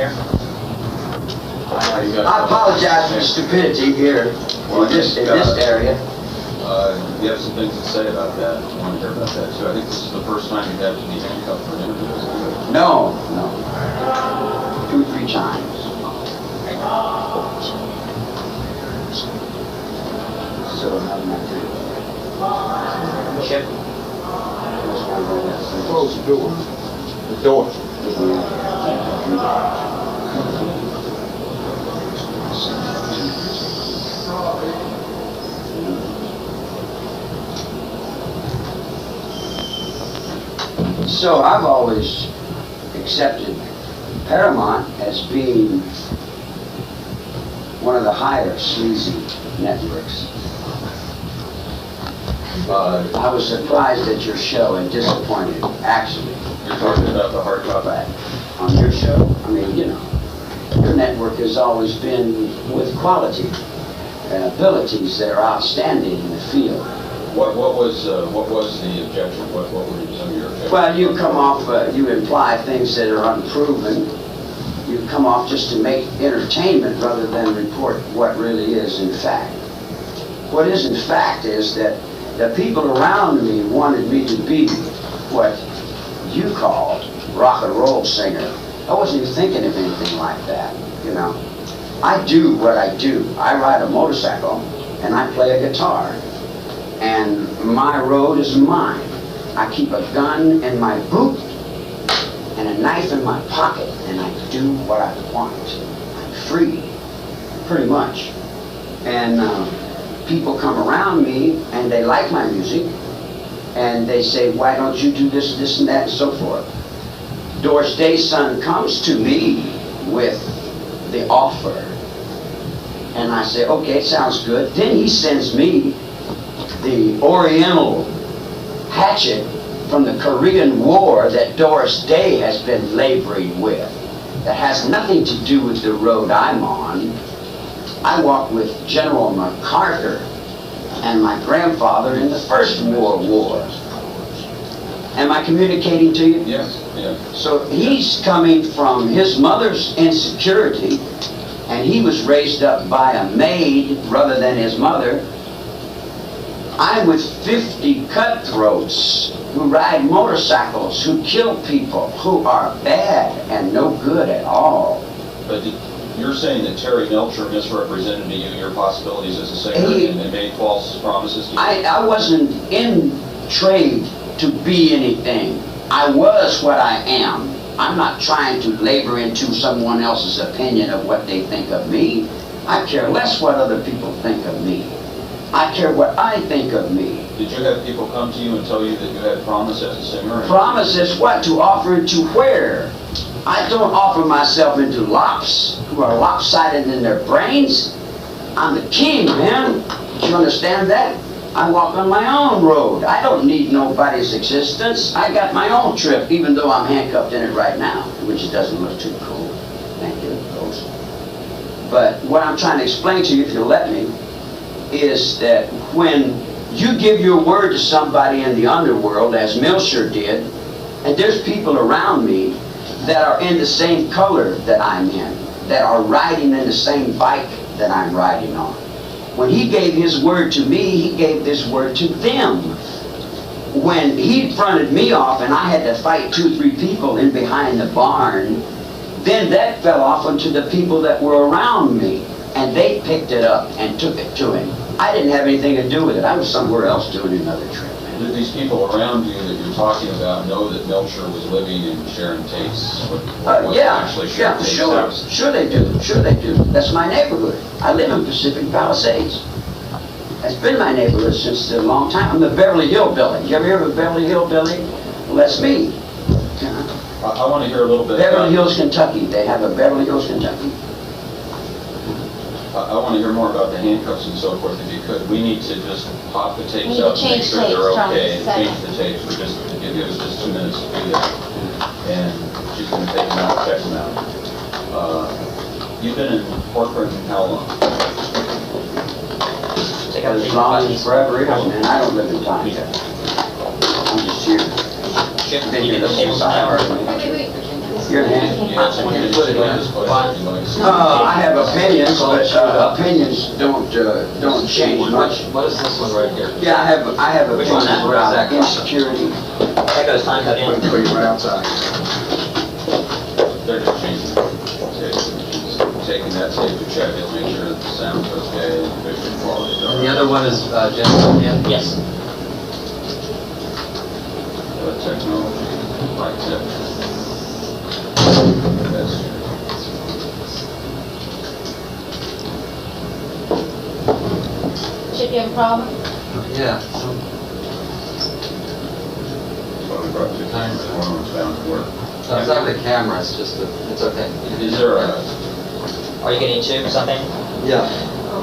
here. I apologize for the stupidity here in this area. You have some things to say about that. I want to hear about that too. I think this is the first time you've had to be handcuffed for an interview. No. 2 or 3 times. So how do I do it? Chip. Close the door. The door. So I've always accepted Paramount as being one of the higher sleazy networks. I was surprised at your show and disappointed, actually. You're talking about the hard copy. On your show, I mean, you know, your network has always been with quality and abilities that are outstanding in the field. What was the objection? What were some of your objections? Well, you come off, you imply things that are unproven. You come off just to make entertainment rather than report what really is in fact. What is in fact is that the people around me wanted me to be what you called rock and roll singer. I wasn't even thinking of anything like that, you know. I do what I do. I ride a motorcycle and I play a guitar. And my road is mine. I keep a gun in my boot and a knife in my pocket, and I do what I want. I'm free, pretty much. And people come around me and they like my music, and they say, why don't you do this, this, and that, and so forth. Doris Day's son comes to me with the offer, and I say, okay, sounds good. Then he sends me the Oriental hatchet from the Korean War that Doris Day has been laboring with. That has nothing to do with the road I'm on. I walked with General MacArthur and my grandfather in the First World War. Am I communicating to you? Yes, yes. So he's coming from his mother's insecurity, and he was raised up by a maid rather than his mother. I'm with 50 cutthroats who ride motorcycles, who kill people, who are bad and no good at all. But you're saying that Terry Melcher misrepresented to you your possibilities as a singer and made false promises to you? I wasn't in trade to be anything. I was what I am. I'm not trying to labor into someone else's opinion of what they think of me. I care less what other people think of me. I care what I think of me. Did you have people come to you and tell you that you had promise as a singer? Promises what? To offer into where? I don't offer myself into lops who are lopsided in their brains. I'm the king, man. Do you understand that? I walk on my own road. I don't need nobody's existence. I got my own trip, even though I'm handcuffed in it right now, which doesn't look too cool. Thank you, folks. But what I'm trying to explain to you, if you'll let me, is that when you give your word to somebody in the underworld, as Melcher did, and there's people around me that are in the same color that I'm in, that are riding in the same bike that I'm riding on. When he gave his word to me, he gave this word to them. When he fronted me off and I had to fight 2 or 3 people in behind the barn, then that fell off onto the people that were around me, and they picked it up and took it to him. I didn't have anything to do with it. I was somewhere else doing another trip. Did these people around you that you're talking about know that Melcher was living in Sharon Tate's? Yeah, sure they do. Sure they do. That's my neighborhood. I live in Pacific Palisades. That's been my neighborhood since a long time. I'm the Beverly Hillbilly. You ever hear of a Beverly Hillbilly? Well, that's me. I want to hear a little bit Beverly Hills, Kentucky. They have a Beverly Hills, Kentucky. I want to hear more about the handcuffs and so forth, if you could. We need to just pop the tapes up and make sure they're okay, and change the tapes. We're just to give us just 2 minutes to do that. And she's going to take them out, check them out. You've been in Portland how long? As long as forever is, man. I don't live in time. I'm just here. Been here the whole time. Your hand. I I have opinions, but opinions don't change much. What is this one right here? Yeah, I have Which one? opinions Where is that? about insecurity. That goes time cut in. Put you right outside. They're just changing the tape. Taking that tape to check it, make sure that the sound's okay, visual quality. And the other one is Jim. Yes. Technology, high tech. That's Chip, you have a problem? Yeah. why we brought the camera. The one was bound to work. So it's not the camera, it's just the, it's okay. Is there a? Are you getting two something? Yeah.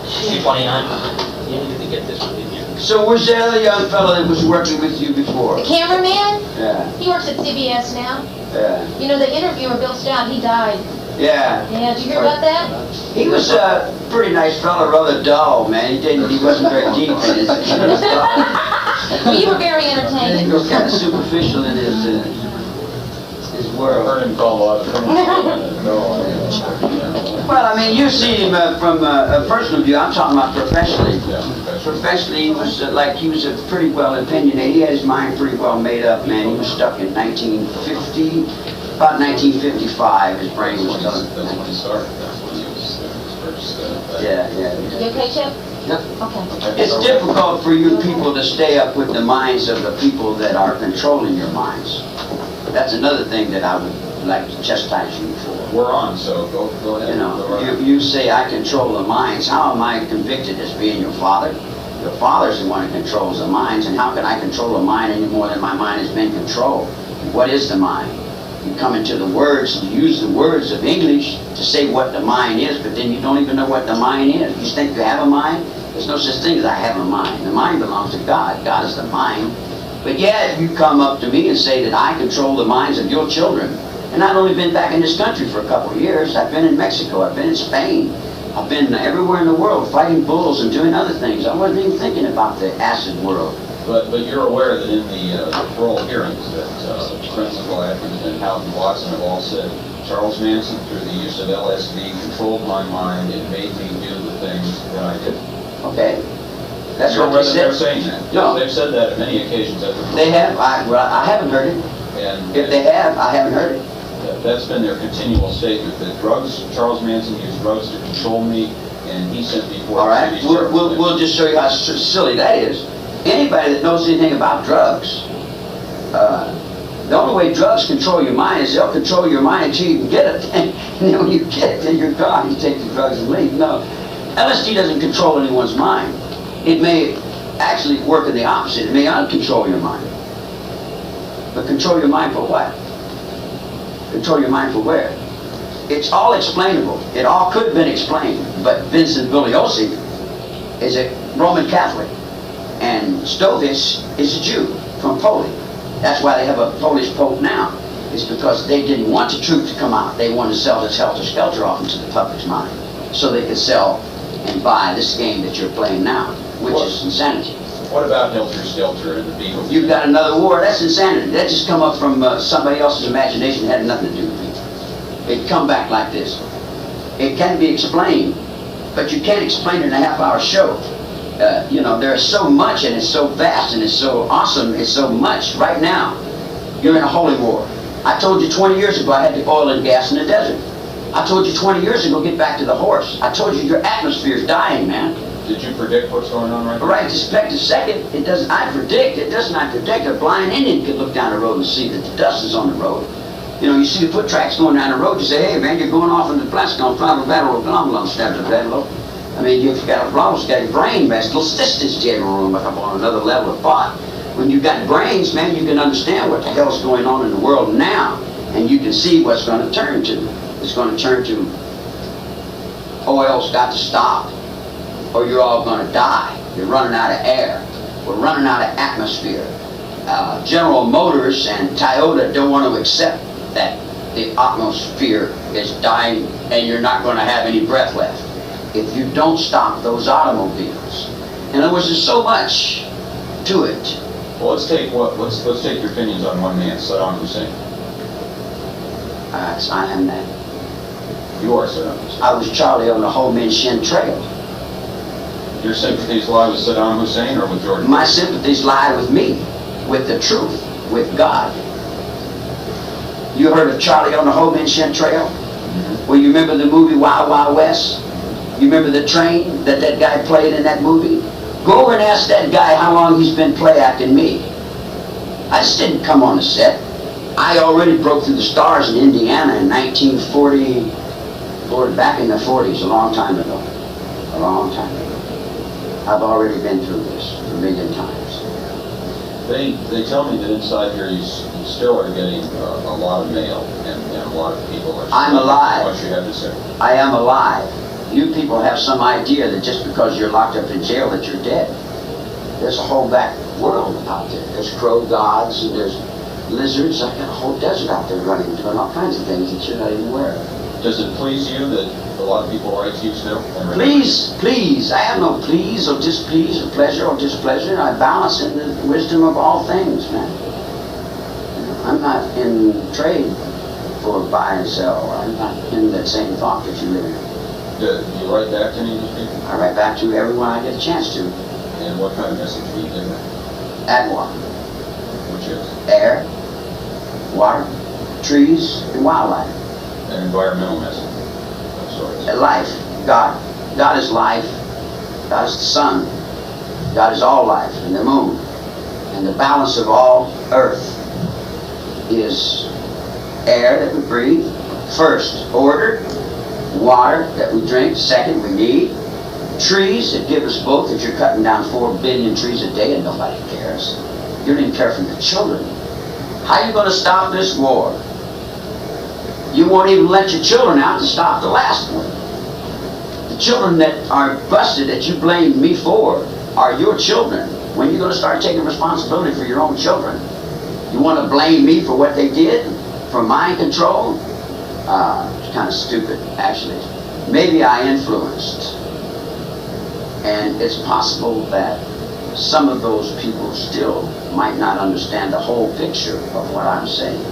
229? You need to get this one in here. So where's the other young fellow that was working with you before? The cameraman? Yeah, He works at CBS now. yeah, You know, the interviewer, Bill Stout, he died. yeah. Yeah, did you hear about that? He was a pretty nice fellow, rather dull, man. He wasn't very deep in his thought. Well, you were very He entertaining. was kind of superficial in his I world. heard him call a lot of things. Well, I mean, you've seen him from a personal view. I'm talking about professionally. Yeah, Professionally, he was he was a pretty well opinionated. He had his mind pretty well made up, man. He was stuck in 1950, about 1955. His brain was done. That's when he started. That's when he was first. Yeah. You okay, Chip? Yep. Okay. It's difficult for you people to stay up with the minds of the people that are controlling your minds. That's another thing that I would like to chastise you for. We're on, so go ahead. You know, Go right ahead. you say I control the minds. How am I convicted as being your father? Your father's the one who controls the minds, and how can I control the mind any more than my mind has been controlled? What is the mind? You come into the words, and you use the words of English to say what the mind is, but then you don't even know what the mind is. You think you have a mind? There's no such thing as I have a mind. The mind belongs to God. God is the mind. But yet you come up to me and say that I control the minds of your children. And I've only been back in this country for a couple of years. I've been in Mexico, I've been in Spain, I've been everywhere in the world fighting bulls and doing other things. I wasn't even thinking about the acid world. But you're aware that in the parole hearings that Principal Atkins and Houghton Watson have all said, Charles Manson, through the use of LSD, controlled my mind and made me do the things that I did. Okay? That's You're what aware they that they're said. saying that? No. They've said that at many occasions at the parole. They have. I haven't heard it. And If they have, I haven't heard it. that's been their continual statement, that Charles Manson used drugs to control me, and he sent me forth. All right? We'll just show you how silly that is. Anybody that knows anything about drugs, the only way drugs control your mind is they'll control your mind until you can get it. And then when you get it, then you're gone. You take the drugs and leave. No. LSD doesn't control anyone's mind. It may actually work in the opposite. It may uncontrol your mind. But control your mind for what? Control your mind for where? It's all explainable. It all could have been explained. But Vincent Bugliosi is a Roman Catholic. And Stovich is a Jew from Poland. That's why they have a Polish Pope now. It's because they didn't want the truth to come out. They wanted to sell this helter-skelter off into the public's mind. So they could sell and buy this game that you're playing now, which is insanity. What about Helter Skelter and the Beatles? You've got another war. That's insanity. That just come up from somebody else's imagination. It had nothing to do with me. It come back like this. It can be explained, but you can't explain it in a half-hour show. You know, there's so much, and it's so vast, and it's so awesome. It's so much. Right now, you're in a holy war. I told you 20 years ago I had the oil and gas in the desert. I told you 20 years ago, get back to the horse. I told you your atmosphere's dying, man. Did you predict what's going on right now? Right this second, it doesn't. I predict. It does not predict. A blind Indian could look down the road and see that the dust is on the road. You know, you see the foot tracks going down the road. You say, "Hey, man, you're going off into the plastic on fire, battle, blah, stab the battle." I mean, you've got a problem. You've got your brain messed. Little sisters, room up on another level of thought. When you've got brains, man, you can understand what the hell's going on in the world now, and you can see what's going to turn to. It's going to turn to oil's got to stop, or you're all going to die. You're running out of air. We're running out of atmosphere. General Motors and Toyota don't want to accept that the atmosphere is dying and you're not going to have any breath left if you don't stop those automobiles. In other words, there's so much to it. Well, let's take your opinions on one man, Saddam Hussein. I am that. You are Saddam Hussein. I was Charlie on the Ho Min Shin Trail. Your sympathies lie with Saddam Hussein or with George My Bush? sympathies lie with me, with the truth, with God. You heard of Charlie on the Ho Min Shin Trail? Well, you remember the movie Wild Wild West? You remember the train that guy played in that movie? Go over and ask that guy how long he's been play acting me. I just didn't come on the set. I already broke through the stars in Indiana in 1940, or back in the 40s, a long time ago. A long time ago. I've already been through this a million times. They tell me that inside here you still are getting a lot of mail and a lot of people are... I'm alive. What you have to say. I am alive. You people have some idea that just because you're locked up in jail that you're dead. There's a whole back world out there. There's crow gods and there's lizards. I got a whole desert out there running, doing all kinds of things that you're not even aware of. Does it please you that a lot of people write to you still? Please, please. I have no please or displease or pleasure or displeasure. I balance in the wisdom of all things, man. I'm not in trade for buy and sell. I'm not in that same thought that you live in. Do you write back to any of these people? I write back to everyone I get a chance to. And what kind of message do you give them? Add water, Which is air, water, trees, and wildlife. an environmental message of sorts. Life, God. God is life. God is the sun. God is all life, and the moon. And the balance of all earth is air that we breathe. First, order. Water that we drink. Second, we need. Trees that give us both. If you're cutting down 4 billion trees a day and nobody cares. You don't even care for the children. How are you going to stop this war? You won't even let your children out to stop the last one. The children that are busted that you blame me for are your children. When are you going to start taking responsibility for your own children? You want to blame me for what they did? For mind control? It's kind of stupid, actually. Maybe I influenced. And it's possible that some of those people still might not understand the whole picture of what I'm saying.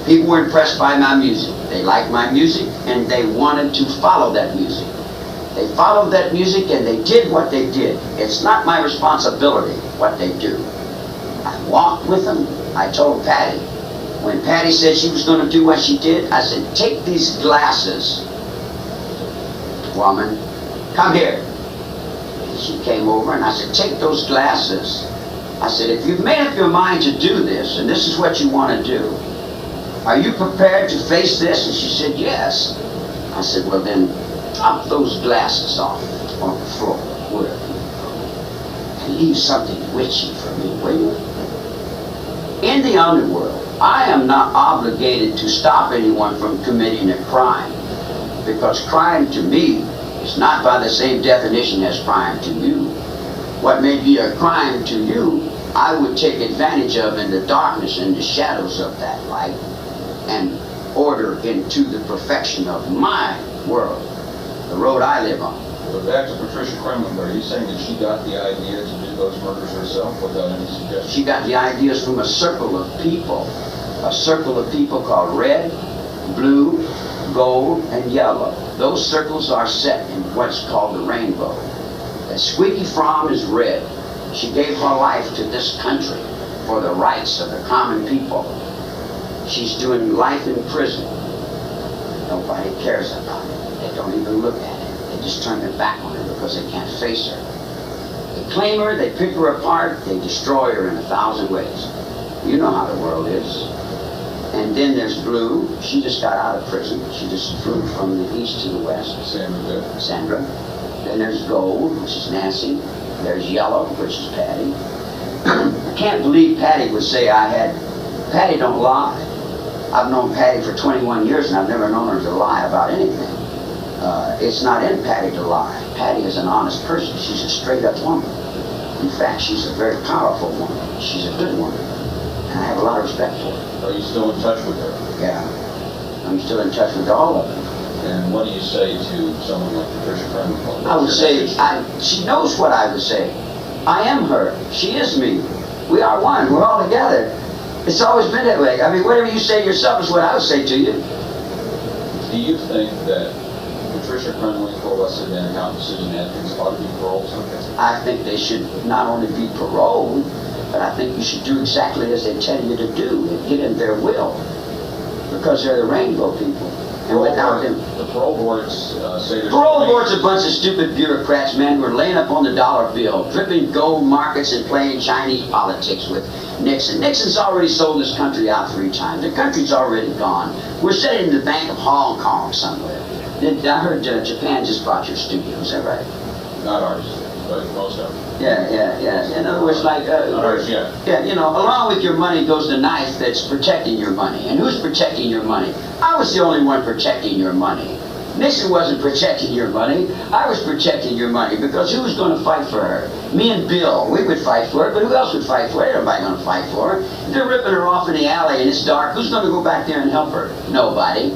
People were impressed by my music. They liked my music and they wanted to follow that music. They followed that music and they did what they did. It's not my responsibility what they do. I walked with them. I told Patty. When Patty said she was going to do what she did, I said, take these glasses, woman, come here. She came over and I said, take those glasses. I said, if you've made up your mind to do this, and this is what you want to do, are you prepared to face this? And she said, yes. I said, well then, drop those glasses off on the floor, wherever you go, and leave something witchy for me, will you? In the underworld, I am not obligated to stop anyone from committing a crime, because crime to me is not by the same definition as crime to you. What may be a crime to you, I would take advantage of in the darkness and the shadows of that light and order into the perfection of my world, the road I live on. But back to Patricia Kremlin, are you saying that she got the idea to do those murders herself without any suggestion? She got the ideas from a circle of people called red, blue, gold, and yellow. Those circles are set in what's called the rainbow. And Squeaky Fromm is red. She gave her life to this country for the rights of the common people. She's doing life in prison. Nobody cares about it. They don't even look at it. They just turn their back on her because they can't face her. They claim her, they pick her apart, they destroy her in 1,000 ways. You know how the world is. And then there's blue. She just got out of prison. She just flew from the east to the west. Sandra. Then there's gold, which is Nancy. There's yellow, which is Patty. I can't believe Patty would say Patty don't lie. I've known Patty for 21 years and I've never known her to lie about anything. It's not in Patty to lie. Patty is an honest person. She's a straight up woman. In fact, she's a very powerful woman. She's a good woman. And I have a lot of respect for her. Are you still in touch with her? Yeah. I'm still in touch with all of them. And what do you say to someone like Patricia Kremlin? I would say, she knows what I would say. I am her. She is me. We are one. We're all together. It's always been that way. I mean, whatever you say yourself is what I would say to you. Do you think that Patricia Krenwinkel, Leslie Van Houten, and Susan Atkins ought to be paroled? I think they should not only be paroled, but I think you should do exactly as they tell you to do and get in their will. Because they're the rainbow people. And without them... The parole boards say there's... Parole board's a bunch of stupid bureaucrats, man, who are laying up on the dollar bill, dripping gold markets and playing Chinese politics with Nixon. Nixon's already sold this country out 3 times. The country's already gone. We're sitting in the Bank of Hong Kong somewhere. I heard Japan just bought your studio. Is that right? Not ours, but most of them. Yeah. In other words, like... Not ours yet. Yeah, you know, along with your money goes the knife that's protecting your money. And who's protecting your money? I was the only one protecting your money. Nixon wasn't protecting your money. I was protecting your money because who was going to fight for her? Me and Bill, we would fight for her, but who else would fight for her? Ain't nobody going to fight for her. If they're ripping her off in the alley and it's dark, who's going to go back there and help her? Nobody.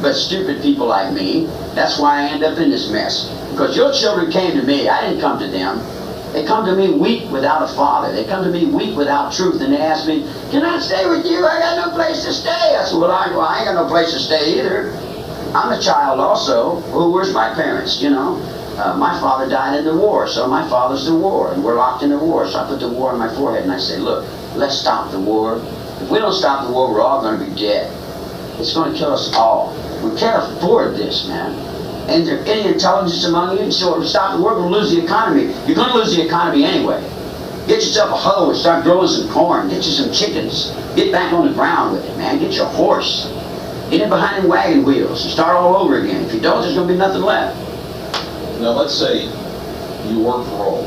But stupid people like me. That's why I end up in this mess. Because your children came to me. I didn't come to them. They come to me weak without a father. They come to me weak without truth. And they ask me, can I stay with you? I got no place to stay. I said, well, I ain't got no place to stay either. I'm a child also. Well, where's my parents, you know? My father died in the war, so my father's the war. And we're locked in the war. So I put the war on my forehead and I say, look, let's stop the war. If we don't stop the war, we're all going to be dead. It's going to kill us all. We can't afford this, man. And there any intelligence among you? So stop the war, we're going to lose the economy. You're going to lose the economy anyway. Get yourself a hoe and start growing some corn. Get you some chickens. Get back on the ground with it, man. Get your horse. Get in behind them wagon wheels and start all over again. If you don't, there's going to be nothing left. Now, let's say you were paroled.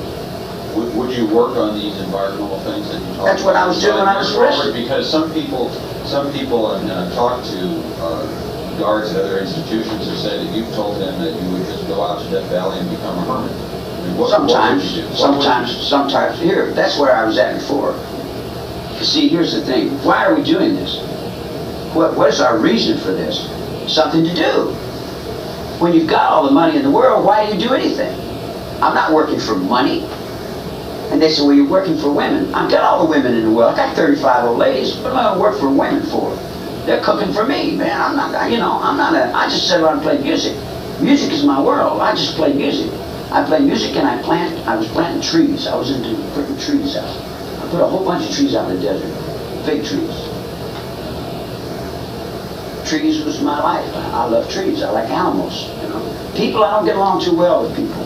Would you work on these environmental things that you talked about? That's what I was doing when I was arrested. Because some people, and I've talked to guards at other institutions who say that you've told them that you would just go out to Death Valley and become a hermit. I mean, what would you do? Sometimes. Here, that's where I was at before. See, here's the thing. Why are we doing this? What is our reason for this? Something to do. When you've got all the money in the world, why do you do anything? I'm not working for money. And they say, well, you're working for women. I've got all the women in the world. I got 35 old ladies. What am I going to work for women for? They're cooking for me, man. I just sit around and play music. Music is my world. I just play music. I play music and I was planting trees. I was into putting trees out. I put a whole bunch of trees out in the desert. Fig trees. Trees was my life. I love trees. I like animals, you know. People, I don't get along too well with people.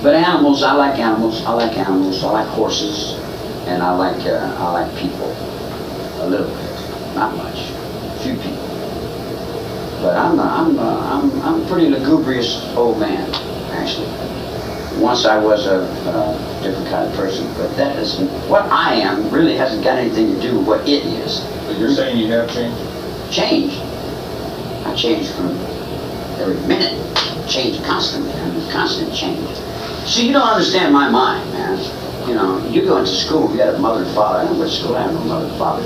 But animals, I like animals. I like animals. I like horses. And I like people. A little bit, not much, a few people. But I'm a pretty lugubrious old man, actually. Once I was a different kind of person, but that isn't what I am. Really hasn't got anything to do with what it is. But you're saying you have changed? Changed. I change from every minute. Change constantly. I'm in constant change. See, you don't understand my mind, man. You know, you go into school, you had a mother and father. I didn't go to school, I had no mother and father.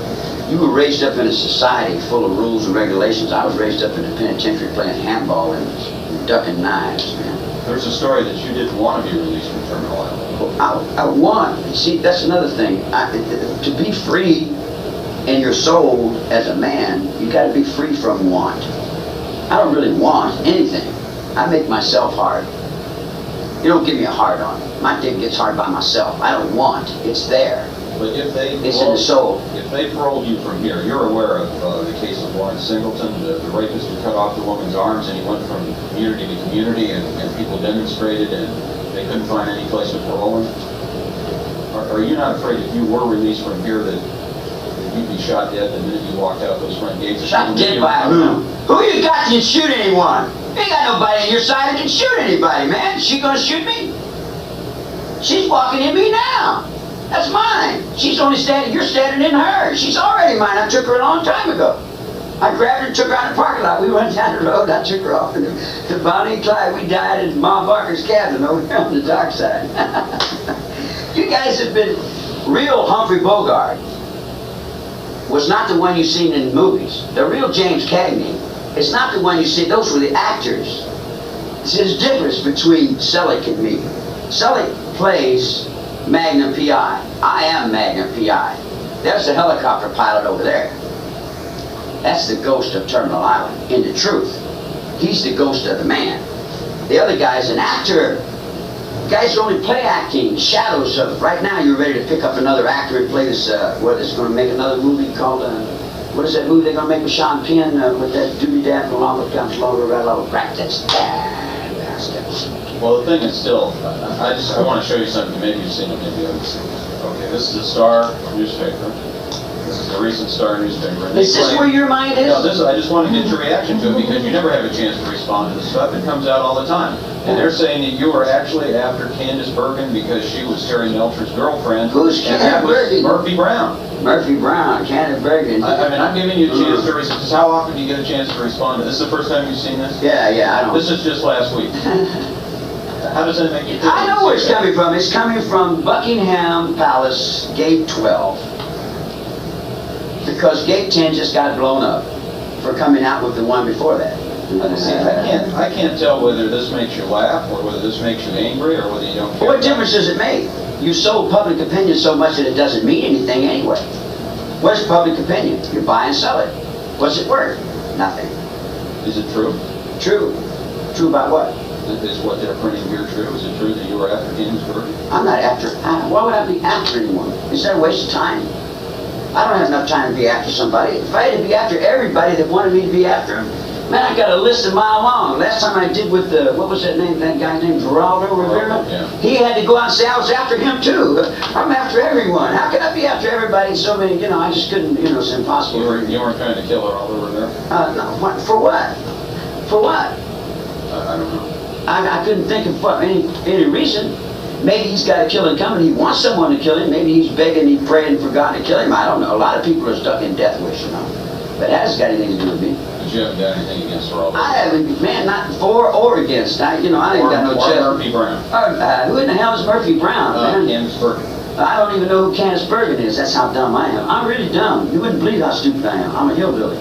You were raised up in a society full of rules and regulations. I was raised up in a penitentiary playing handball and ducking knives, man. There's a story that you didn't want to be released from Terminal Island. I want. See, that's another thing. To be free in your soul as a man, you got to be free from want. I don't really want anything. I make myself hard. You don't give me a hard on. My dick gets hard by myself. I don't want. It's there. But if they It's in the soul. If they paroled you from here, you're aware of the case of Lawrence Singleton, the rapist who cut off the woman's arms, and he went from community to community, and people demonstrated, and they couldn't find any place to parole him. Are you not afraid if you were released from here that you'd be shot dead the minute you walked out those front gates? Shot dead by who? Who you got to shoot anyone? You ain't got nobody on your side that can shoot anybody, man. She gonna shoot me? She's walking in me now. That's mine. She's only standing, you're standing in her. She's already mine. I took her a long time ago. I grabbed her and took her out of the parking lot. We went down the road. I took her off. And to Bonnie and Clyde, we died at Ma Barker's cabin over there on the dark side. You guys have been real. Humphrey Bogart was not the one you've seen in movies. The real James Cagney is not the one you see. Those were the actors. There's a difference between Selleck and me. Selleck plays Magnum PI. I am Magnum PI. There's the helicopter pilot over there. That's the ghost of Terminal Island, in the truth. He's the ghost of the man. The other guy's an actor. Guys who only play acting, shadows of. Right now you're ready to pick up another actor and play this, what is going to make another movie called, what is that movie they're going to make with Sean Penn, with that doobie-dab, no longer comes longer, red longer, practice. Well, the thing is still, I want to show you something. Maybe you've seen it, maybe you haven't seen it. Okay, this is the Star newspaper. This is the recent Star newspaper. Is this where your mind is? No, I just want to get your reaction to it because you never have a chance to respond to this stuff. It comes out all the time. And they're saying that you were actually after Candace Bergen because she was Terry Melcher's girlfriend. Who's Candace Bergen? Murphy Brown. Murphy Brown, Candace Bergen. I mean, I'm giving you a chance to respond. How often do you get a chance to respond to this? Is the first time you've seen this? Yeah, I don't. This is just last week. How does that make you feel? I know where it's coming from. It's coming from Buckingham Palace, Gate 12. Because Gate 10 just got blown up for coming out with the one before that. See, I can't tell whether this makes you laugh or whether this makes you angry or whether you don't care. What difference does it make? You sold public opinion so much that it doesn't mean anything anyway. What's public opinion? You buy and sell it. What's it worth? Nothing. Is it true? True. True about what? Is what they're printing here true? Is it true that you were after Candace Bergen? I'm not after. Why would I be after anyone? Is that a waste of time? I don't have enough time to be after somebody. If I had to be after everybody that wanted me to be after them, man, I got a list a mile long. Last time I did with what was that name? That guy named Geraldo Rivera? Yeah. He had to go out and say I was after him too. I'm after everyone. How could I be after everybody? So many, I just couldn't. It's impossible. You weren't trying to kill Geraldo Rivera? No. For what? For what? I don't know. I couldn't think of any reason. Maybe he's got a killing coming. He wants someone to kill him. Maybe he's begging, he's praying for God to kill him. I don't know. A lot of people are stuck in death wish, But that hasn't got anything to do with me. But you haven't done anything against Geraldo? I haven't, man, not for or against. I ain't got no chest. Murphy Brown. Who in the hell is Murphy Brown, man? Candace Bergen. I don't even know who Candace Bergen is. That's how dumb I am. I'm really dumb. You wouldn't believe how stupid I am. I'm a hillbilly.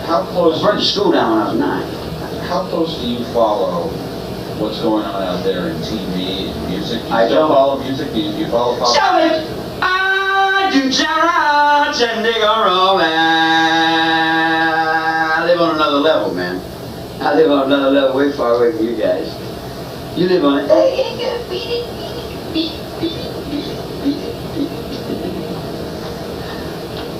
How close? I went to school down when I was 9. How close do you follow what's going on out there in TV and music? Do you I still don't. follow music? Do you follow pop? Show it! I do challenge and dig a romance. I live on another level, man. I live on another level way far away from you guys. You live on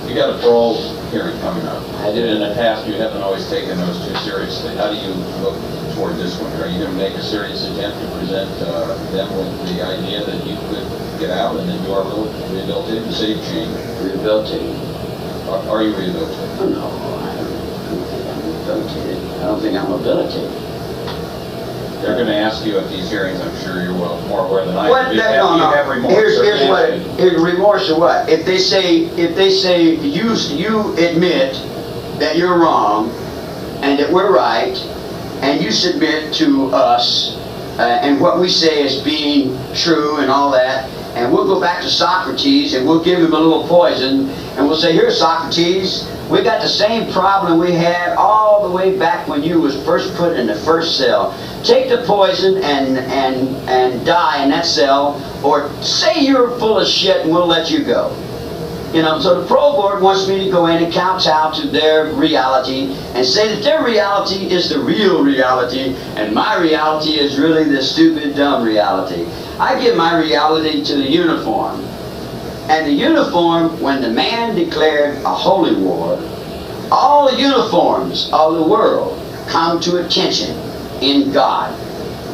You got a parole hearing coming up. I do. In the past, you haven't always taken those too seriously. How do you look toward this one? Are you going to make a serious attempt to present them with the idea that you could get out and that you are rehabilitated and save change? Rehabilitated? Are you rehabilitated? Oh, no, I don't think I'm rehabilitated. I don't think I'm habilitated. They're going to ask you at these hearings, I'm sure you're more aware than I am. What? Do you have remorse? Here's what. Here's remorse or what? If they say you admit that you're wrong and that we're right, and you submit to us and what we say is being true and all that, and we'll go back to Socrates and we'll give him a little poison and we'll say, here, Socrates, we got the same problem we had all the way back when you was first put in the first cell. Take the poison and die in that cell, or say you're full of shit and we'll let you go. So the parole board wants me to go in and kowtow to their reality and say that their reality is the real reality and my reality is really the stupid, dumb reality. I give my reality to the uniform. And the uniform, when the man declared a holy war, all the uniforms of the world come to attention in God.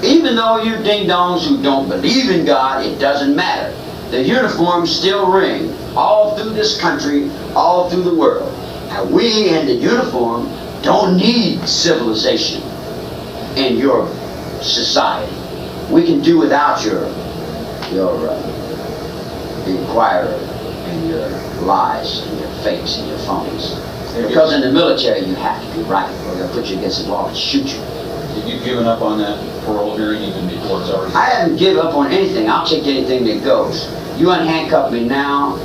Even though you ding-dongs who don't believe in God, it doesn't matter. The uniforms still ring all through this country, all through the world. And we in the uniform don't need civilization in your society. We can do without your Inquirer and your lies and your fakes and your phonies. Because in the military you have to be right, or they'll put you against the wall and shoot you. Have you given up on that parole hearing even before it's already? I haven't given up on anything. I'll take anything that goes. You unhandcuff me now,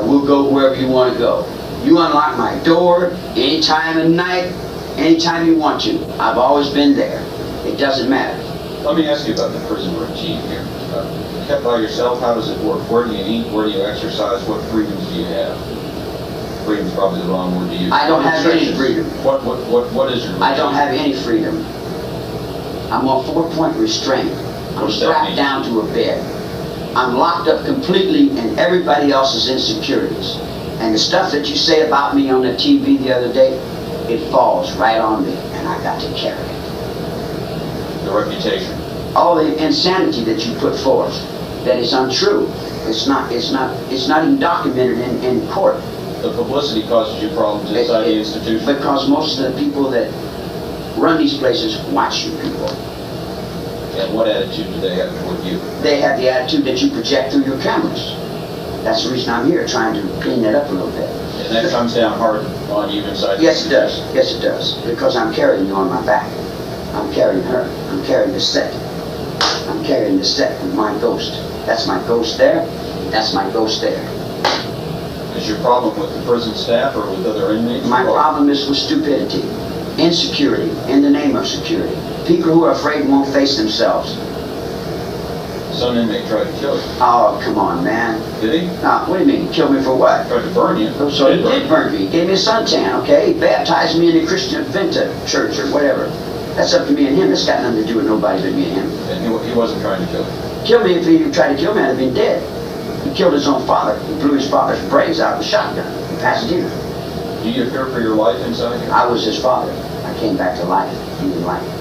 we'll go wherever you want to go. You unlock my door any time of night, anytime you want to. I've always been there. It doesn't matter. Let me ask you about the prison routine here. kept by yourself? How does it work? Where do you eat? Where do you exercise? What freedoms do you have? Freedom's probably the wrong word to use. I don't have any freedom. What is your? I don't have any freedom. I'm on 4-point restraint. I'm strapped down to a bed. I'm locked up completely in everybody else's insecurities. And the stuff that you say about me on the TV the other day, it falls right on me, and I got to carry it. The reputation. All the insanity that you put forth, that is untrue. It's not even documented in court. The publicity causes you problems inside the institution. Because most of the people that run these places watch you people. And what attitude do they have toward you? They have the attitude that you project through your cameras. That's the reason I'm here, trying to clean that up a little bit. And that comes down hard on you inside the Yes, it does. institution. Yes, it does. Because I'm carrying you on my back. I'm carrying her. I'm carrying the set. I'm carrying the set with my ghost. That's my ghost there. That's my ghost there. Is your problem with the prison staff or with other inmates? My problem is with stupidity, insecurity, in the name of security. People who are afraid won't face themselves. Some inmate tried to kill you. Oh, come on, man. Did he? What do you mean? Kill me for what? Tried to burn you. So he did burn me. He gave me a suntan, okay? He baptized me in the Christian Venta church or whatever. That's up to me and him. It's got nothing to do with nobody but me and him. And he wasn't trying to kill you. Kill me if he tried to kill me, I'd have been dead. He killed his own father. He blew his father's brains out with a shotgun in Pasadena. Do you fear for your life inside here? I was his father. I came back to life. He didn't like it.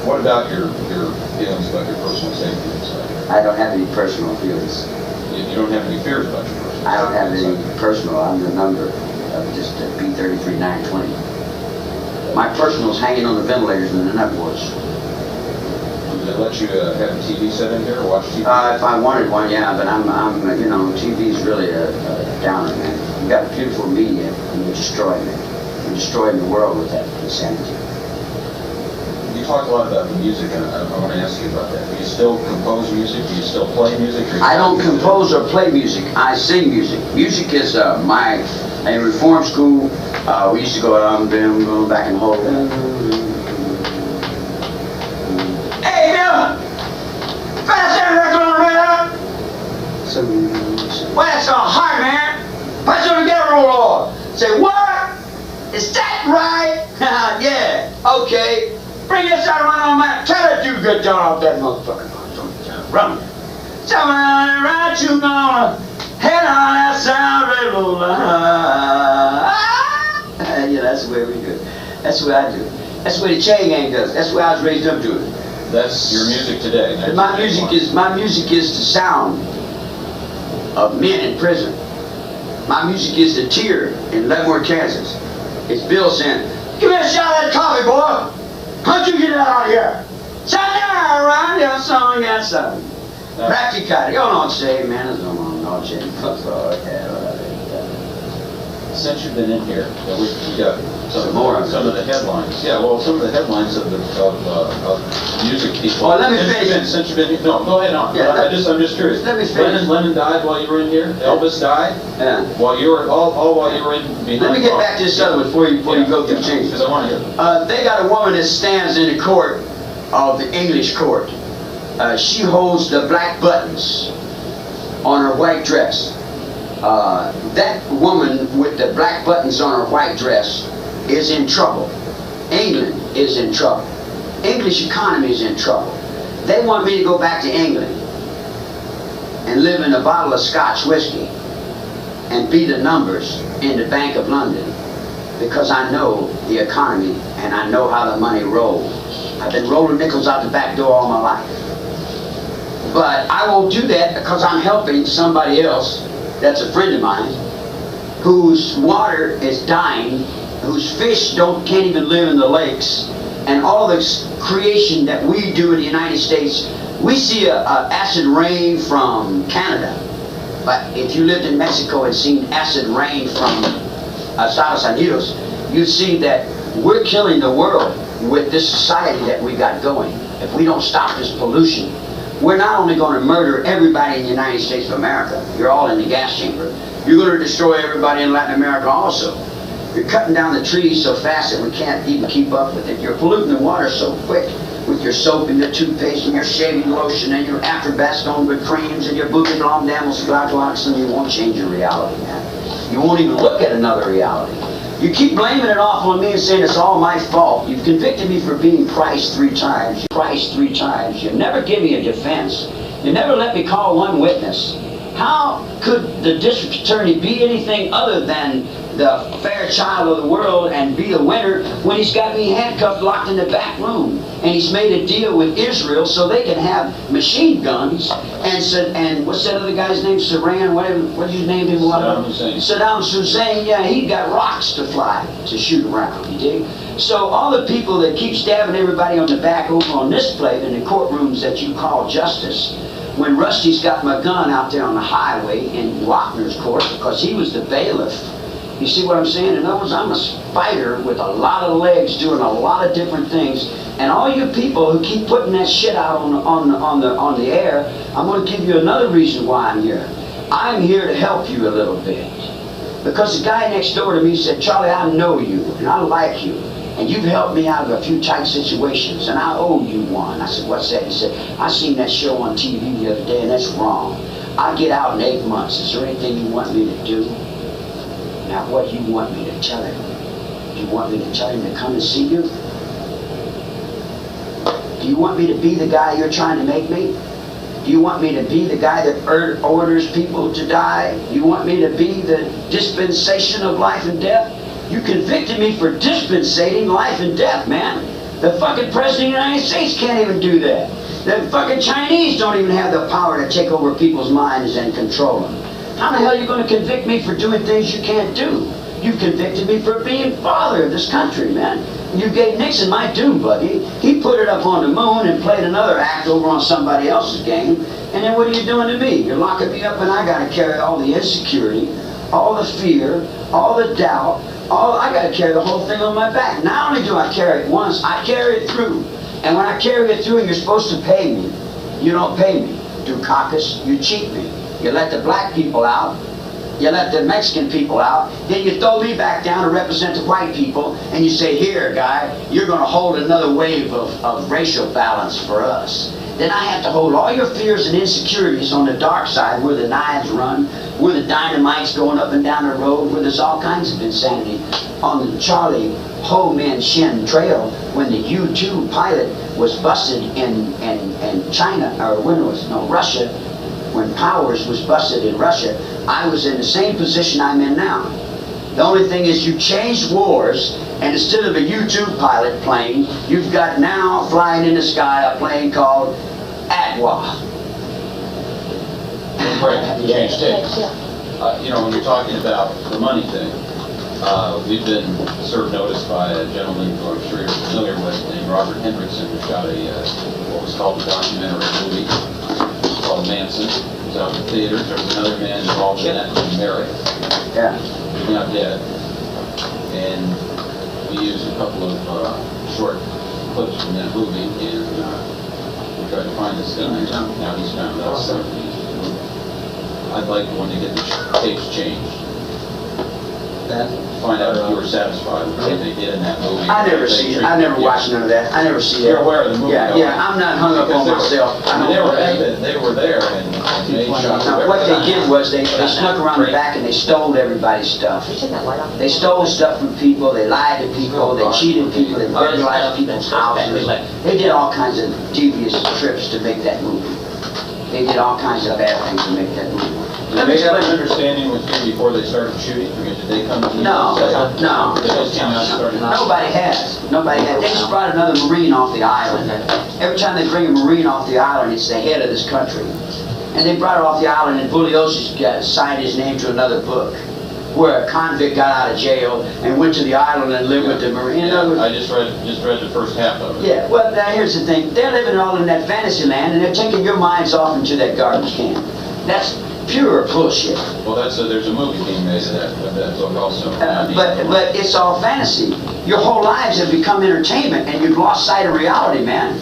What about your feelings about your personal safety inside here? I don't have any personal feelings. You don't have any fears about your personal I don't have safety any inside here? personal. I'm the number of just a B33 920. My personal's hanging on the ventilators in the nut wards. Do they let you have a TV set in here or watch TV? If I wanted one, yeah, but I'm you know, TV's really a downer, man. You got beautiful media, and you're destroying it. You're destroying the world with that insanity. You talk a lot about the music, and I want to ask you about that. Do you still compose music? Do you still play music? I don't compose or play music. I sing music. Music is in reform school. We used to go back and hold. Hey, Bill! Fast record on the radio! Well, that's so hard, man. Punch on the get roll on. Say, what? Is that right? Yeah, okay. Bring this out on my. Tell that you good job off that motherfucker. Run. Someone right you gonna head on that sound railroad line. Yeah, that's the way we do it. That's the way I do it. That's the way the chain gang does. That's the way I was raised up doing it. That's your music today. My music is the sound of men in prison. My music is the tear in Leavenworth, Kansas. It's Bill saying, "Give me a shot of that coffee, boy. How'd you get that out of here? Shut down, around your song, that song." Practically, you don't say, man, there's no noche. Since you've been in here, we got some of the headlines. Yeah, well, some of the headlines of music people. Well, let me finish. Since you've been here, no, go ahead on. Yeah, I'm just curious. Let me finish. Lennon died while you were in here. Elvis died. Yeah. While you were while you were in. Let me get back to this other one before you go through changes. Because I want to hear. They got a woman that stands in the court of the English court. She holds the black buttons on her white dress. That woman with the black buttons on her white dress is in trouble. England is in trouble. English economy is in trouble. They want me to go back to England and live in a bottle of Scotch whiskey and be the numbers in the Bank of London because I know the economy and I know how the money rolls. I've been rolling nickels out the back door all my life. But I won't do that because I'm helping somebody else that's a friend of mine whose water is dying, whose fish can't even live in the lakes, and all this creation that we do in the United States. We see a acid rain from Canada, but if you lived in Mexico and seen acid rain from Estados Unidos, you'd see that we're killing the world with this society that we got going. If we don't stop this pollution, we're not only going to murder everybody in the United States of America, you're all in the gas chamber, you're going to destroy everybody in Latin America also. You're cutting down the trees so fast that we can't even keep up with it. You're polluting the water so quick with your soap and your toothpaste and your shaving lotion and your after-bath stone with creams and your booby long damels, flocks, and you won't change your reality, man. You won't even look at another reality. You keep blaming it off on me and saying it's all my fault. You've convicted me for being Christ 3 times. Christ 3 times. You never give me a defense. You never let me call one witness. How could the district attorney be anything other than the fair child of the world and be the winner when he's got me handcuffed, locked in the back room, and he's made a deal with Israel so they can have machine guns and what's that other guy's name? Saran, whatever, what did you name him? Saddam Hussein. Saddam Hussein, yeah, he got rocks to fly to shoot around, you dig? So all the people that keep stabbing everybody on the back over on this plate in the courtrooms that you call justice, when Rusty's got my gun out there on the highway in Wapner's court because he was the bailiff. You see what I'm saying? In other words, I'm a spider with a lot of legs doing a lot of different things. And all you people who keep putting that shit out on the air, I'm going to give you another reason why I'm here. I'm here to help you a little bit. Because the guy next door to me said, Charlie, I know you and I like you. And you've helped me out of a few tight situations, and I owe you one. I said, what's that? He said, I seen that show on TV the other day, and that's wrong. I get out in 8 months. Is there anything you want me to do? Now, what do you want me to tell him? Do you want me to tell him to come and see you? Do you want me to be the guy you're trying to make me? Do you want me to be the guy that orders people to die? Do you want me to be the dispensation of life and death? You convicted me for dispensating life and death, man. The fucking President of the United States can't even do that. The fucking Chinese don't even have the power to take over people's minds and control them. How the hell are you going to convict me for doing things you can't do? You convicted me for being father of this country, man. You gave Nixon my doom buggy. He put it up on the moon and played another act over on somebody else's game. And then what are you doing to me? You're locking me up and I got to carry all the insecurity, all the fear, all the doubt, I got to carry the whole thing on my back. Not only do I carry it once, I carry it through. And when I carry it through and you're supposed to pay me, you don't pay me. Dukakis, you cheat me. You let the black people out, you let the Mexican people out, then you throw me back down to represent the white people, and you say, here, guy, you're going to hold another wave of racial balance for us. Then I have to hold all your fears and insecurities on the dark side where the knives run, where the dynamite's going up and down the road, where there's all kinds of insanity. On the Charlie Ho Man Shin Trail, when the U-2 pilot was busted in China, or when it was, no, Russia, when Powers was busted in Russia, I was in the same position I'm in now. The only thing is you changed wars, and instead of a U-2 pilot plane, you've got now flying in the sky a plane called Adwa. Right, you changed tapes. You know, when you're talking about the money thing, we've been served notice by a gentleman who I'm sure you're familiar with, named Robert Hendrickson, who shot what was called a documentary movie called Manson. It was out in theaters. There was another man involved in that named Merrick. Yeah. He's not dead. And we used a couple of short clips from that movie, and we tried to find this guy. Now he's found us. I'd like one to get the tapes changed. Find out if you were satisfied with what they did in that movie. I never see it. I never watched none of that. I never see that. You're aware of the movie? Yeah, yeah. I'm not hung up on myself. I mean, they were there, and they shot. Now, what they did was they snuck around the back and they stole everybody's stuff. They stole stuff from people, they lied to people, they cheated people, they burglarized people's houses. They did all kinds of devious trips to make that movie. They did all kinds of bad things to make that movie. Did they have an understanding with you before they started shooting? I mean, did they come to you and say, No. They just came out and started? Nobody has. Nobody has. They just brought another Marine off the island. Every time they bring a Marine off the island, it's the head of this country. And they brought it off the island, and Bugliosi signed his name to another book, where a convict got out of jail and went to the island and lived with the Marine. I just read the first half of it. Yeah, well, now here's the thing. They're living all in that fantasy land, and they're taking your minds off into that garbage can. That's pure bullshit. Well, there's a movie being made of that book also. But it's all fantasy. Your whole lives have become entertainment, and you've lost sight of reality, man.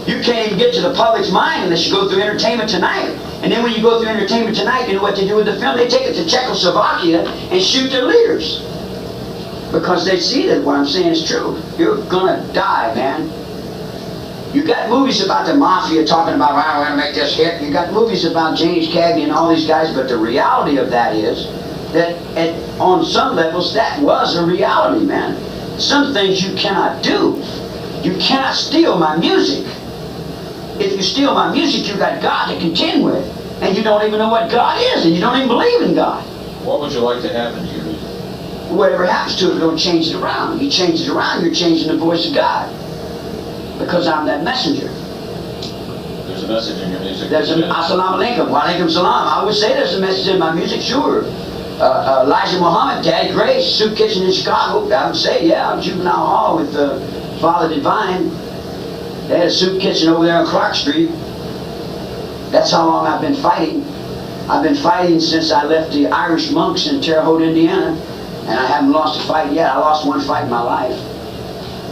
You can't even get to the public's mind unless you go through Entertainment Tonight. And then when you go through Entertainment Tonight, you know what they do with the film? They take it to Czechoslovakia and shoot their leaders. Because they see that what I'm saying is true. You're gonna die, man. You got movies about the mafia talking about, wow, we're going to make this hit. You got movies about James Cagney and all these guys, but the reality of that is that on some levels, that was a reality, man. Some things you cannot do. You cannot steal my music. If you steal my music, you got God to contend with. And you don't even know what God is, and you don't even believe in God. What would you like to happen to your music? Whatever happens to it, don't change it around. You change it around, you're changing the voice of God. Because I'm that messenger. There's a message in your music. There's an assalamu alaikum, wa alaikum salam. I would say there's a message in my music, sure. Elijah Muhammad, Daddy Grace, Soup Kitchen in Chicago. I would say, yeah, Juvenile Hall with Father Divine. They had a soup kitchen over there on Clark Street. That's how long I've been fighting. I've been fighting since I left the Irish monks in Terre Haute, Indiana. And I haven't lost a fight yet. I lost one fight in my life.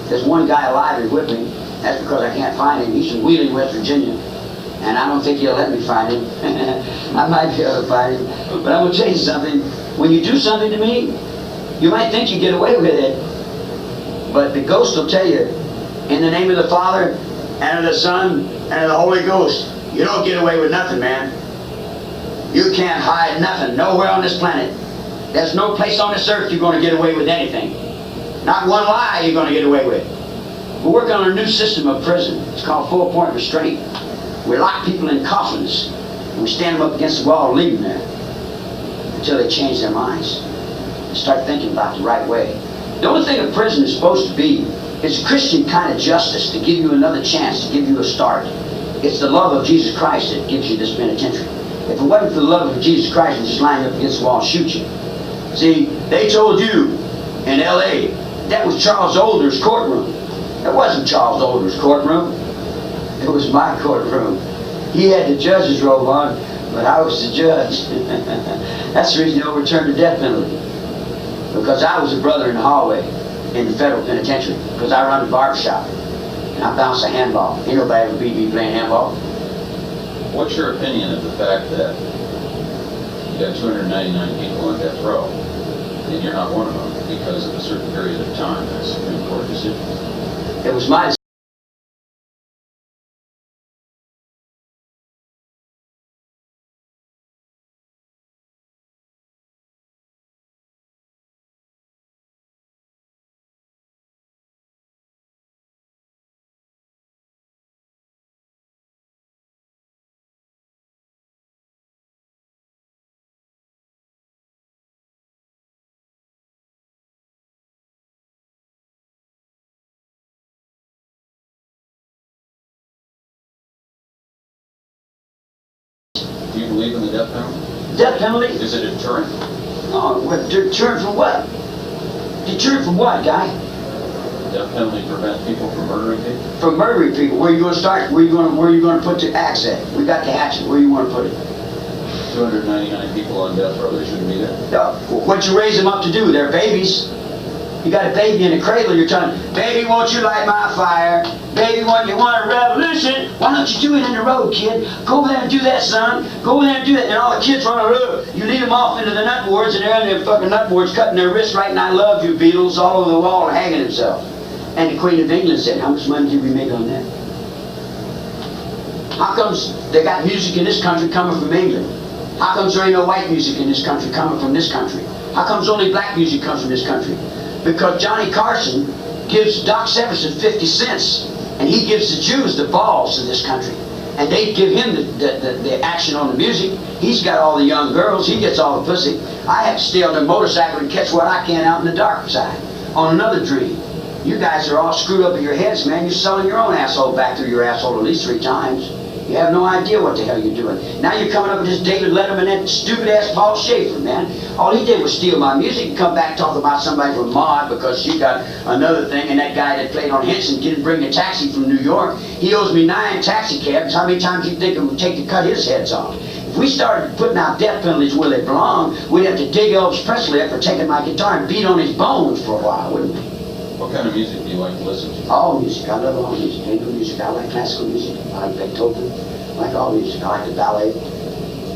There's one guy alive who's with me. That's because I can't find him. He's in Wheeling, West Virginia. And I don't think he'll let me find him. I might be able to find him. But I'm going to tell you something. When you do something to me, you might think you get away with it. But the ghost will tell you, in the name of the Father, and of the Son, and of the Holy Ghost, you don't get away with nothing, man. You can't hide nothing, nowhere on this planet. There's no place on this earth you're going to get away with anything. Not one lie you're going to get away with. We're working on a new system of prison. It's called 4-point restraint. We lock people in coffins, and we stand them up against the wall and leave them there until they change their minds and start thinking about the right way. The only thing a prison is supposed to be is a Christian kind of justice, to give you another chance, to give you a start. It's the love of Jesus Christ that gives you this penitentiary. If it wasn't for the love of Jesus Christ, we'd just line up against the wall and shoot you. See, they told you in L.A. that was Charles Older's courtroom. It wasn't Charles Older's courtroom. It was my courtroom. He had the judge's robe on, but I was the judge. That's the reason they overturned the death penalty. Because I was a brother in the hallway in the federal penitentiary. Because I run a barbershop. And I bounce a handball. Ain't nobody ever beat me playing handball. What's your opinion of the fact that you got 299 people on death row, and you're not one of them because of a certain period of time, that Supreme Court decision? It was my Do you believe in the death penalty? death penalty. Is it a deterrent? Oh, what, deterrent from what? Deterrent from what, guy? Death penalty prevents people from murdering people? From murdering people. Where are you going to start? Where are you going to put the axe at? We got the hatchet. Where do you want to put it? 299 people on death row, they shouldn't be there? What you raise them up to do? They're babies. You got a baby in a cradle, you're telling, baby, won't you light my fire? Baby, won't you want a revolution? Why don't you do it in the road, kid? Go over there and do that, son. Go over there and do that. And all the kids run around. You lead them off into the nut boards, and they're in their fucking nut boards cutting their wrists, writing, I love you, Beatles, all over the wall, hanging themselves. And the Queen of England said, how much money did we make on that? How comes they got music in this country coming from England? How comes there ain't no white music in this country coming from this country? How comes only black music comes from this country? Because Johnny Carson gives Doc Severinsen 50 cents, and he gives the Jews the balls in this country. And they give him the action on the music. He's got all the young girls, he gets all the pussy. I have to stay on the motorcycle and catch what I can out in the dark side, on another dream. You guys are all screwed up in your heads, man. You're selling your own asshole back through your asshole at least 3 times. You have no idea what the hell you're doing. Now you're coming up with this David Letterman and stupid-ass Paul Schaefer, man. All he did was steal my music and come back and talk about somebody from Maud because she got another thing, and that guy that played on Henson didn't bring a taxi from New York. He owes me 9 taxi cabs. How many times do you think it would take to cut his heads off? If we started putting out death penalties where they belong, we'd have to dig Elvis Presley up for taking my guitar and beat on his bones for a while, wouldn't we? What kind of music do you like to listen to? All music. I love all music. Ain't no music. I like classical music. I like Beethoven. I like all music. I like the ballet.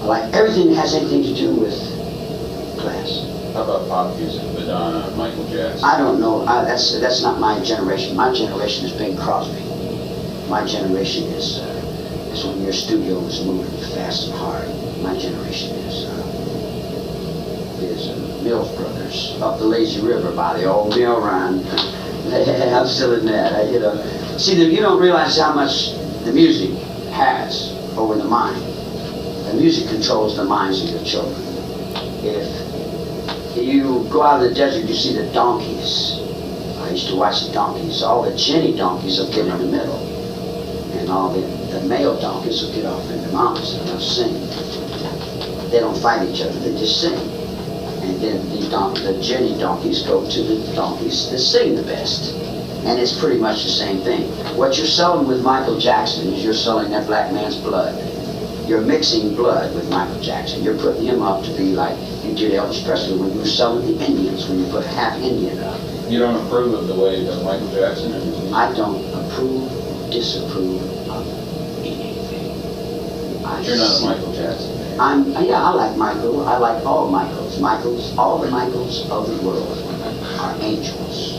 I like everything that has anything to do with class. How about pop music? Madonna, Michael Jackson? I don't know. That's not my generation. My generation is Bing Crosby. My generation is when your studio was moving fast and hard. My generation is Mills Brothers up the lazy river by the old mill run. I'm still in that. See, you don't realize how much the music has over the mind. The music controls the minds of your children. If you go out in the desert, you see the donkeys. I used to watch the donkeys. All the Jenny donkeys will get in the middle. And all the male donkeys will get off in the mountains and they'll sing. They don't fight each other, they just sing. And then the Jenny donkeys go to the donkeys that sing the best. And it's pretty much the same thing. What you're selling with Michael Jackson is you're selling that black man's blood. You're mixing blood with Michael Jackson. You're putting him up to be like you did Elvis Presley when you were selling the Indians, when you put half Indian up. You don't approve of the way that Michael Jackson and his music? I don't approve, disapprove of anything. You're not a Michael Jackson fan. Yeah, I like Michael. I like all Michaels. All the Michaels of the world are angels.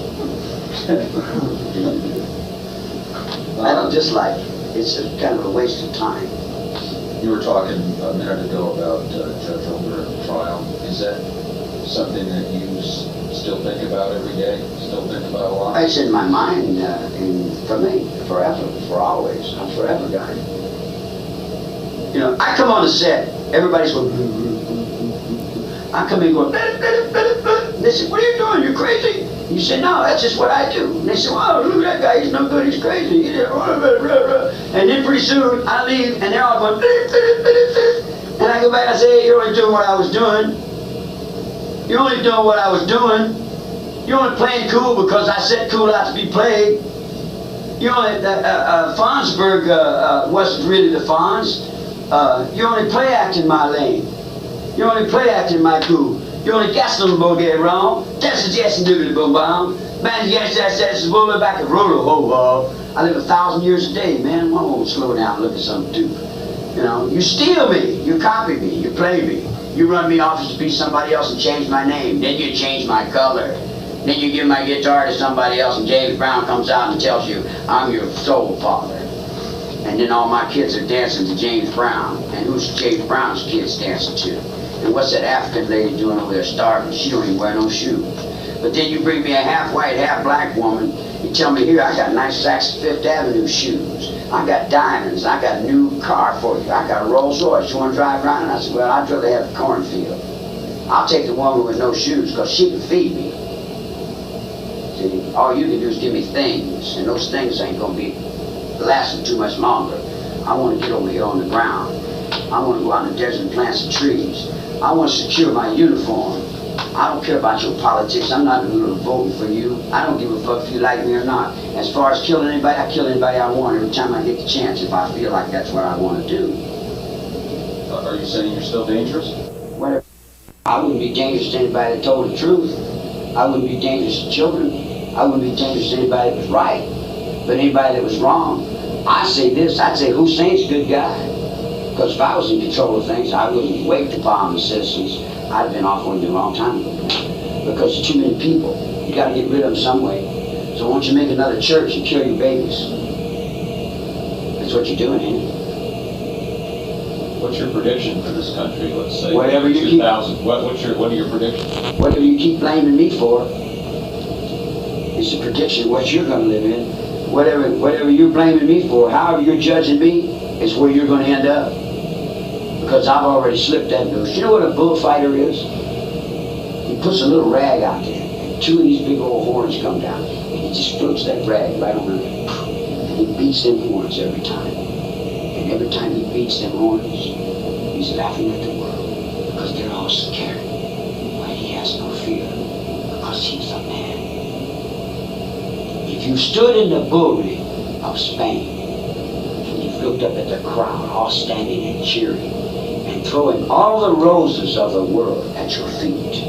I don't dislike it. It's kind of a waste of time. You were talking a minute ago about Judge Older trial. Is that something that you still think about every day? Still think about a lot? It's in my mind, for me, forever, for always. I'm forever guy. You know, I come on the set, everybody's going, I come in going, and they say, what are you doing? You're crazy? You say, no, that's just what I do. And they say, wow, look at that guy, he's no good, he's crazy. And then pretty soon, I leave, and they're all going, and I go back and I say, hey, you're only doing what I was doing. You're only doing what I was doing. You're only playing cool because I said cool out to be played. You only, Fonzberg wasn't really the Fonz. You only play acting my lane. You only play acting my cool. You only gas on the boat get it wrong. That's the Jackson doodly boom bomb. Man, yes, that's the roller back and roller ho ho. I live 1,000 years a day, man. Why won't slow down and look at something too? You know, you steal me, you copy me, you play me. You run me off to be somebody else and change my name. Then you change my color. Then you give my guitar to somebody else and James Brown comes out and tells you, I'm your soul father. And then all my kids are dancing to James Brown. And who's James Brown's kids dancing to? And what's that African lady doing over there starving? She don't even wear no shoes. But then you bring me a half white, half black woman. You tell me, here, I got nice Saks Fifth Avenue shoes. I got diamonds. I got a new car for you. I got a Rolls Royce. You want to drive around? And I said, well, I'd rather have a cornfield. I'll take the woman with no shoes because she can feed me. See, all you can do is give me things. And those things ain't going to be lasting too much longer. I want to get over here on the ground. I want to go out in the desert and plant some trees. I want to secure my uniform. I don't care about your politics. I'm not voting for you. I don't give a fuck if you like me or not. As far as killing anybody, I kill anybody I want every time I get the chance if I feel like that's what I want to do. Are you saying you're still dangerous? Whatever. I wouldn't be dangerous to anybody that told the truth. I wouldn't be dangerous to children. I wouldn't be dangerous to anybody that was right. But anybody that was wrong, I say this, I'd say Hussein's a good guy. Because if I was in control of things, I wouldn't wait to bomb the citizens. I'd have been off one a long time ago. Because there's too many people. You got to get rid of them some way. So why don't you make another church and kill your babies? That's what you're doing, ain't it? What's your prediction for this country? Let's say Whatever you keep, 2000. What are your predictions? whatever you keep blaming me for is a prediction of what you're going to live in. Whatever you're blaming me for, however you're judging me, is where you're going to end up. Because I've already slipped that noose. You know what a bullfighter is? He puts a little rag out there, and two of these big old horns come down, and he just floats that rag right on there. And he beats them horns every time. And every time he beats them horns, he's laughing at the world, because they're all scared. But he has no fear, because he's a man. If you stood in the bull ring of Spain, looked up at the crowd, all standing and cheering, and throwing all the roses of the world at your feet.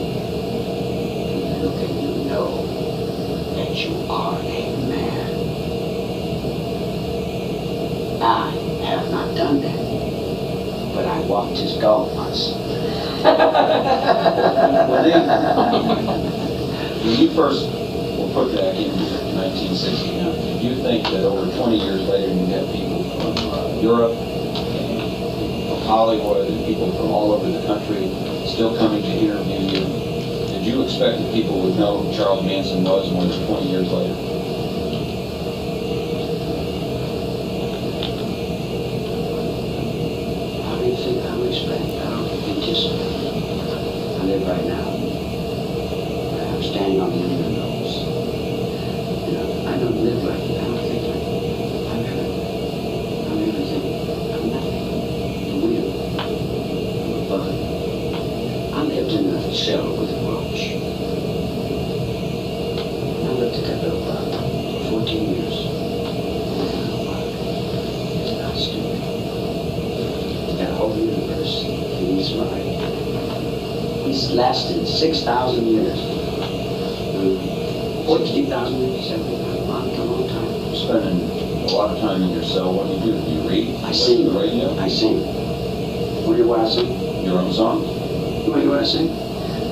Look and you know that you are a man. I have not done that, but I walked his dog once. When you first put back in 1960 now. Do you think that over 20 years later you have people from Europe, from Hollywood, and people from all over the country still coming to interview you? Did you expect that people would know who Charles Manson was more than 20 years later? How do you think I would expect? I don't anticipate. I live right now. I'm standing on the end of the nose. You know, I don't live like that. I don't think like that. I'm hurt. I'm everything. I'm nothing. I'm weird. I'm a bug. I lived in a cell with a roach. I lived at that little bug for 14 years. It's not stupid. That whole universe, he's right. He's lasted 6,000 years. 60,000 years, 70,000, a long time. You're spending a lot of time in your cell. What do? Do you read? I sing. The radio? I sing. What do you want to sing? Your own songs? What do you want to sing?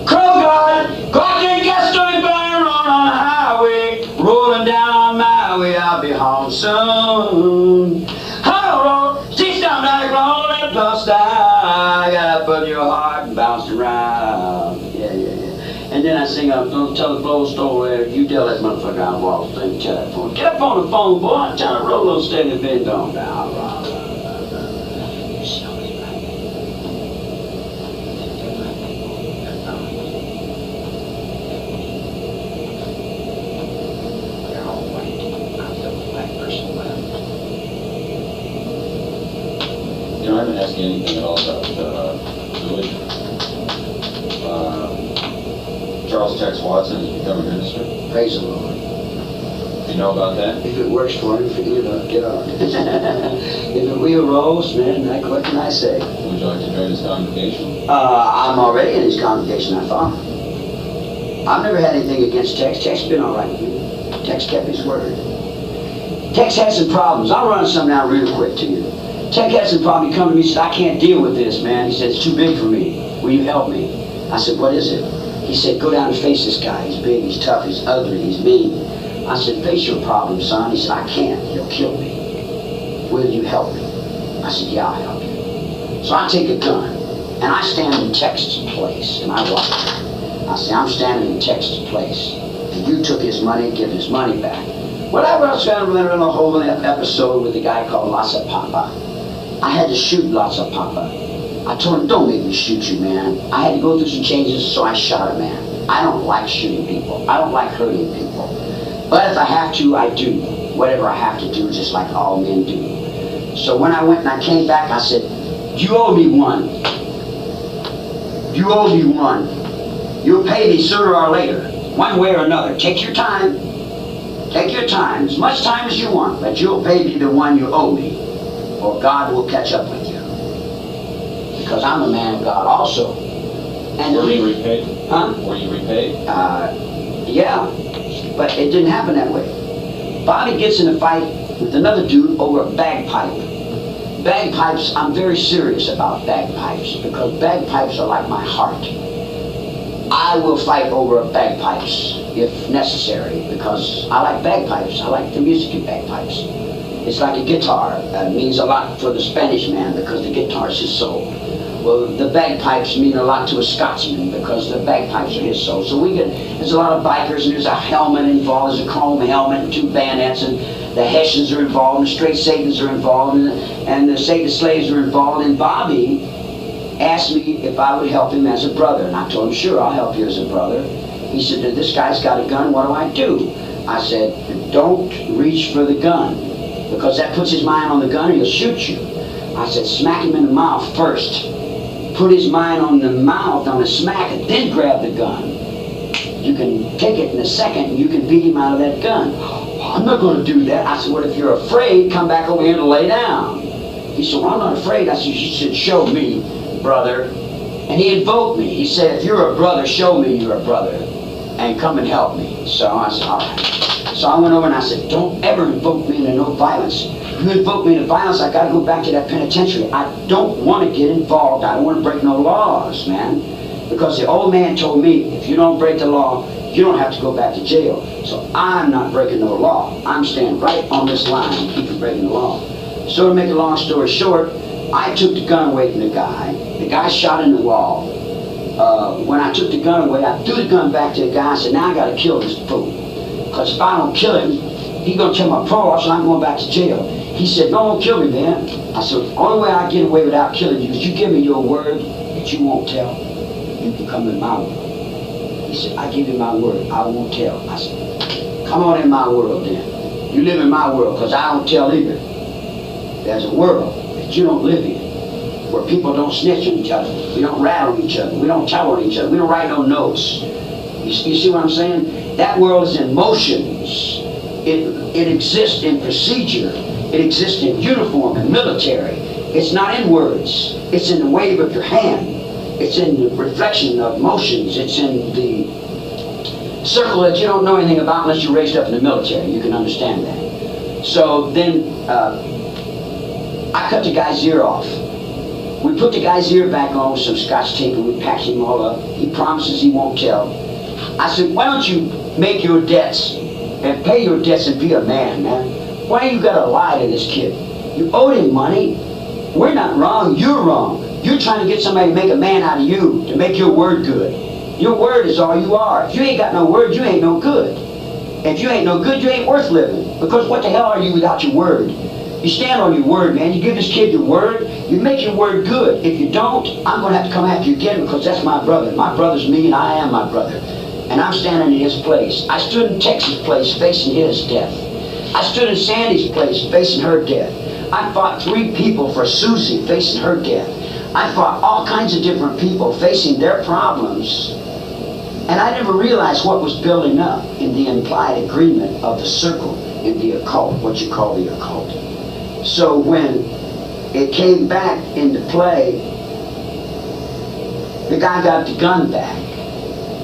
Crow God, clock gas story burn on the highway, rolling down my way, I'll be home soon. Hello, she's down like rolling plus I got up on your heart and bounced around. Yeah, yeah, yeah. And then I sing don't tell the blow story, you tell that motherfucker I walked thing, tell that phone. Get up on the phone, boy, I'm trying to roll those steady bend on down. You show me right. They're all white. I'm the black person left. You know, I haven't asked you anything at all about religion. Charles Tex Watson has become a minister. Praise the Lord. Do you know about that? If it works for him, forget it, get on. If the wheel rolls, man, what can I say? Would you like to join his congregation? I'm already in his congregation, I thought. I've never had anything against Tex. Tex's been all right with me. Tex kept his word. Tex had some problems. I'll run some down real quick to you. Tex had some problems. He come to me and said, I can't deal with this, man. He said, it's too big for me. Will you help me? I said, what is it? He said, go down and face this guy. He's big, he's tough, he's ugly, he's mean. I said, face your problem, son. He said, I can't. He'll kill me. Will you help me? I said, yeah, I'll help you. So I take a gun, and I stand in Tex's place, and I watch him. I say, I'm standing in Tex's place, and you took his money, give his money back. Whatever else I went in a whole episode with a guy called Lhasa Papa. I had to shoot Lhasa Papa. I told him, don't make me shoot you, man. I had to go through some changes, so I shot a man. I don't like shooting people. I don't like hurting people. But if I have to, I do. Whatever I have to do, just like all men do. So when I went and I came back, I said, you owe me one. You owe me one. You'll pay me sooner or later, one way or another. Take your time. Take your time, as much time as you want, but you'll pay me the one you owe me, or God will catch up with you. Because I'm a man of God also. And Were you repaid? Huh? Were you repaid? Yeah, but it didn't happen that way. Bobby gets in a fight with another dude over a bagpipe. Bagpipes, I'm very serious about bagpipes because bagpipes are like my heart. I will fight over bagpipes if necessary because I like bagpipes. I like the music in bagpipes. It's like a guitar. It means a lot for the Spanish man because the guitar is his soul. Well, the bagpipes mean a lot to a Scotsman because the bagpipes are his soul. So there's a lot of bikers and there's a helmet involved. There's a chrome helmet and 2 bayonets and the Hessians are involved and the straight Satans are involved and the Satan slaves are involved. And Bobby asked me if I would help him as a brother. And I told him, sure, I'll help you as a brother. He said, this guy's got a gun, what do I do? I said, don't reach for the gun because that puts his mind on the gun and he'll shoot you. I said, smack him in the mouth first. Put his mind on the mouth, on the smack, and then grab the gun. You can take it in a second and you can beat him out of that gun. Oh, I'm not going to do that. I said, well, if you're afraid, come back over here and lay down. He said, well, I'm not afraid. I said, you should show me, brother. And he invoked me. He said, if you're a brother, show me you're a brother. And come and help me. So I said, all right. So I went over and I said, don't ever invoke me into no violence. If you invoke me into violence, I got to go back to that penitentiary. I don't want to get involved. I don't want to break no laws, man. Because the old man told me, if you don't break the law, you don't have to go back to jail. So I'm not breaking no law. I'm staying right on this line and keep from breaking the law. So to make a long story short, I took the gun away from the guy. The guy shot in the wall. When I took the gun away, I threw the gun back to the guy and said, now I gotta kill this fool. Because if I don't kill him, he's gonna tell my parole officer I'm going back to jail. He said, no, don't kill me, man. I said, the only way I get away without killing you is you give me your word that you won't tell. You can come in my world. He said, I give you my word, I won't tell. I said, come on in my world then. You live in my world, because I don't tell either. There's a world that you don't live in, where people don't snitch on each other. We don't rat on each other. We don't tell on each other. We don't write no notes. You see what I'm saying? That world is in motions. It exists in procedure. It exists in uniform and military. It's not in words. It's in the wave of your hand. It's in the reflection of motions. It's in the circle that you don't know anything about unless you're raised up in the military. You can understand that. So then I cut the guy's ear off. We put the guy's ear back on with some scotch tape and we packed him all up. He promises he won't tell. I said, why don't you make your debts and pay your debts and be a man, man? Why you gotta lie to this kid? You owed him money. We're not wrong, you're wrong. You're trying to get somebody to make a man out of you, to make your word good. Your word is all you are. If you ain't got no word, you ain't no good. If you ain't no good, you ain't worth living. Because what the hell are you without your word? You stand on your word, man. You give this kid your word, you make your word good. If you don't, I'm going to have to come after you again because that's my brother. My brother's me and I am my brother. And I'm standing in his place. I stood in Texas' place facing his death. I stood in Sandy's place facing her death. I fought 3 people for Susie facing her death. I fought all kinds of different people facing their problems. And I never realized what was building up in the implied agreement of the circle in the occult, what you call the occult. So when it came back into play, the guy got the gun back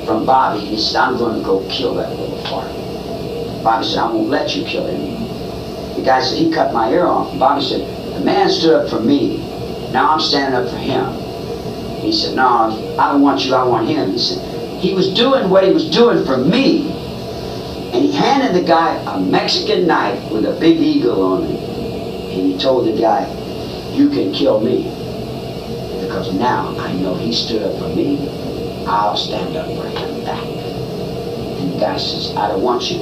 from Bobby. He said, I'm going to go kill that little fart. Bobby said, I won't let you kill him. The guy said, he cut my ear off. And Bobby said, the man stood up for me. Now I'm standing up for him. He said, no, I don't want you, I want him. He said, he was doing what he was doing for me. And he handed the guy a Mexican knife with a big eagle on it. And he told the guy, you can kill me. Because now I know he stood up for me. I'll stand up for him back. And the guy says, I don't want you.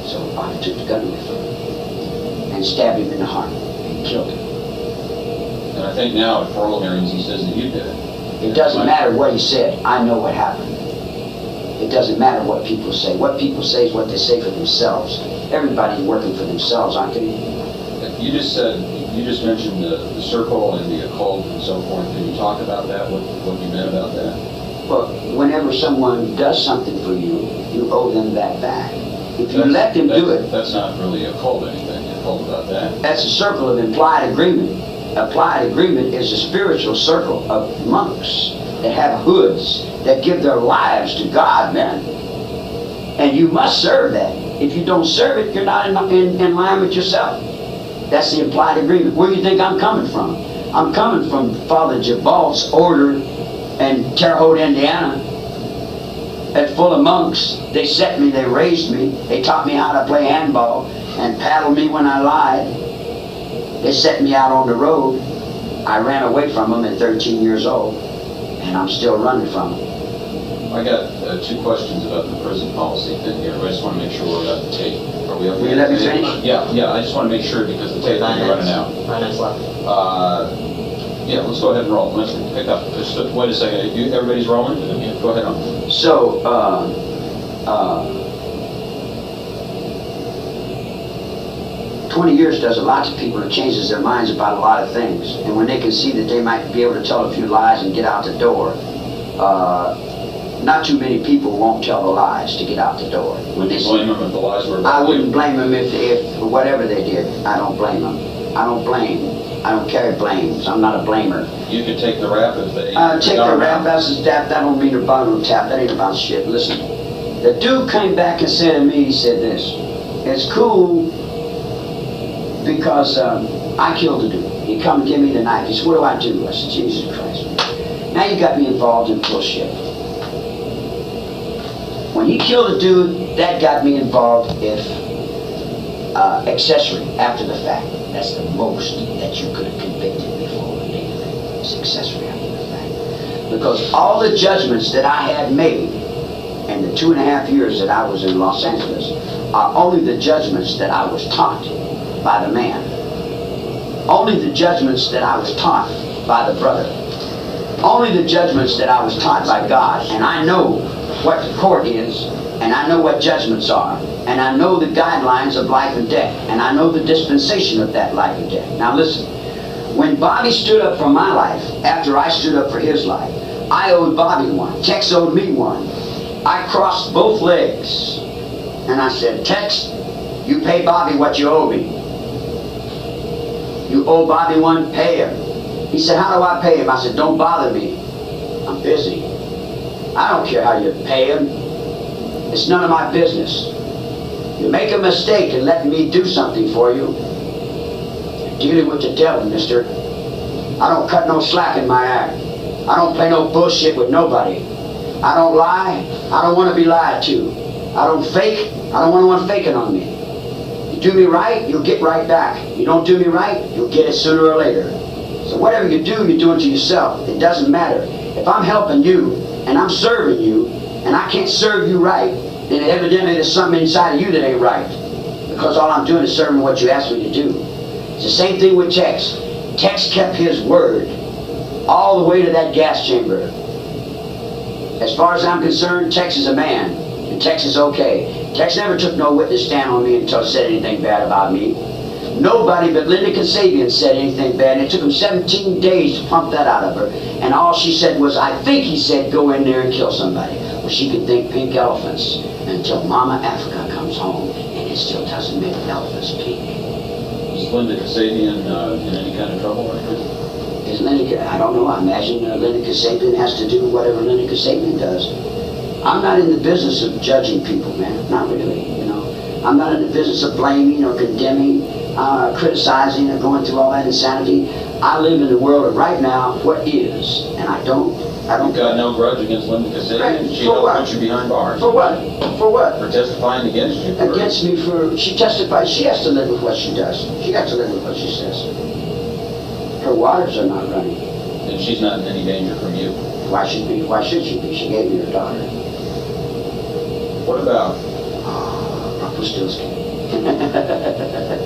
So Bobby took the gun away from him and stabbed him in the heart and killed him. And I think now at parole hearings he says that you did it. It doesn't matter what he said. I know what happened. It doesn't matter what people say. What people say is what they say for themselves. Everybody's working for themselves, aren't they? You just mentioned the circle and the occult and so forth. Can you talk about that? What you meant about that? Well, whenever someone does something for you, you owe them that back. If you let them do it... That's not really occult anything. Occult about that. That's a circle of implied agreement. Applied agreement is a spiritual circle of monks that have hoods that give their lives to God, man. And you must serve that. If you don't serve it, you're not in line with yourself. That's the implied agreement. Where do you think I'm coming from? I'm coming from Father Jabalt's order in Terre Haute, Indiana. That's full of monks. They set me, they raised me. They taught me how to play handball and paddled me when I lied. They set me out on the road. I ran away from them at 13 years old, and I'm still running from them. I got 2 questions about the prison policy thing here. I just want to make sure we're up to tape. Are we up to Will you let me finish? Yeah. I just want to make sure because the tape is running out. 9 minutes left. Yeah, let's go ahead and roll. Let's pick up. Just wait a second. Everybody's rolling? Yeah. Go ahead on. So, 20 years does a lot to people. It changes their minds about a lot of things. And when they can see that they might be able to tell a few lies and get out the door, not too many people won't tell the lies to get out the door. Would you blame them if the lies were about I wouldn't blame them if whatever they did. I don't blame them. I don't blame. I don't carry blames. I'm not a blamer. You could take the rap if they... Take the rap as a tap. That don't mean about no tap. That ain't about shit. Listen, the dude came back and said to me, he said this, it's cool because I killed the dude. He come and give me the knife. He said, what do I do? I said, Jesus Christ. Now you got me involved in bullshit. When he killed a dude, that got me involved if accessory after the fact. That's the most that you could have convicted me for legally. It's accessory after the fact. Because all the judgments that I had made in the 2.5 years that I was in Los Angeles are only the judgments that I was taught by the man. Only the judgments that I was taught by the brother. Only the judgments that I was taught by God. And I know what the court is, and I know what judgments are, and I know the guidelines of life and death, and I know the dispensation of that life and death. Now listen, when Bobby stood up for my life, after I stood up for his life, I owed Bobby one. Tex owed me one. I crossed both legs, and I said, Tex, you pay Bobby what you owe me. You owe Bobby one, pay him. He said, how do I pay him? I said, don't bother me. I'm busy. I don't care how you pay him. It's none of my business. You make a mistake in letting me do something for you, you're dealing with the devil, mister. I don't cut no slack in my act. I don't play no bullshit with nobody. I don't lie. I don't want to be lied to. I don't fake. I don't want anyone faking on me. You do me right, you'll get right back. You don't do me right, you'll get it sooner or later. So whatever you do, you're doing to yourself. It doesn't matter. If I'm helping you, and I'm serving you, and I can't serve you right, then evidently there's something inside of you that ain't right. Because all I'm doing is serving what you asked me to do. It's the same thing with Tex. Tex kept his word all the way to that gas chamber. As far as I'm concerned, Tex is a man, and Tex is okay. Tex never took no witness stand on me until said anything bad about me. Nobody but Linda Kasabian said anything bad, and it took him 17 days to pump that out of her. And all she said was, I think he said, go in there and kill somebody. Well, she could think pink elephants until Mama Africa comes home, and it still doesn't make elephants pink. Is Linda Kasabian in any kind of trouble right now? Is Linda, I don't know, I imagine Linda Kasabian has to do whatever Linda Kasabian does. I'm not in the business of judging people, man. Not really, you know. I'm not in the business of blaming or condemning, criticizing or going through all that insanity. I live in the world of right now, what is, and I don't. You've got no grudge against Linda Kasabian? Right. She For helped what? put you behind bars? For what? For what? For testifying against you? Against me for, she testified, she has to live with what she does. She has to live with what she says. Her waters are not running. And she's not in any danger from you? Why should she be? She gave me her daughter. What about? Rumpelstiltskin.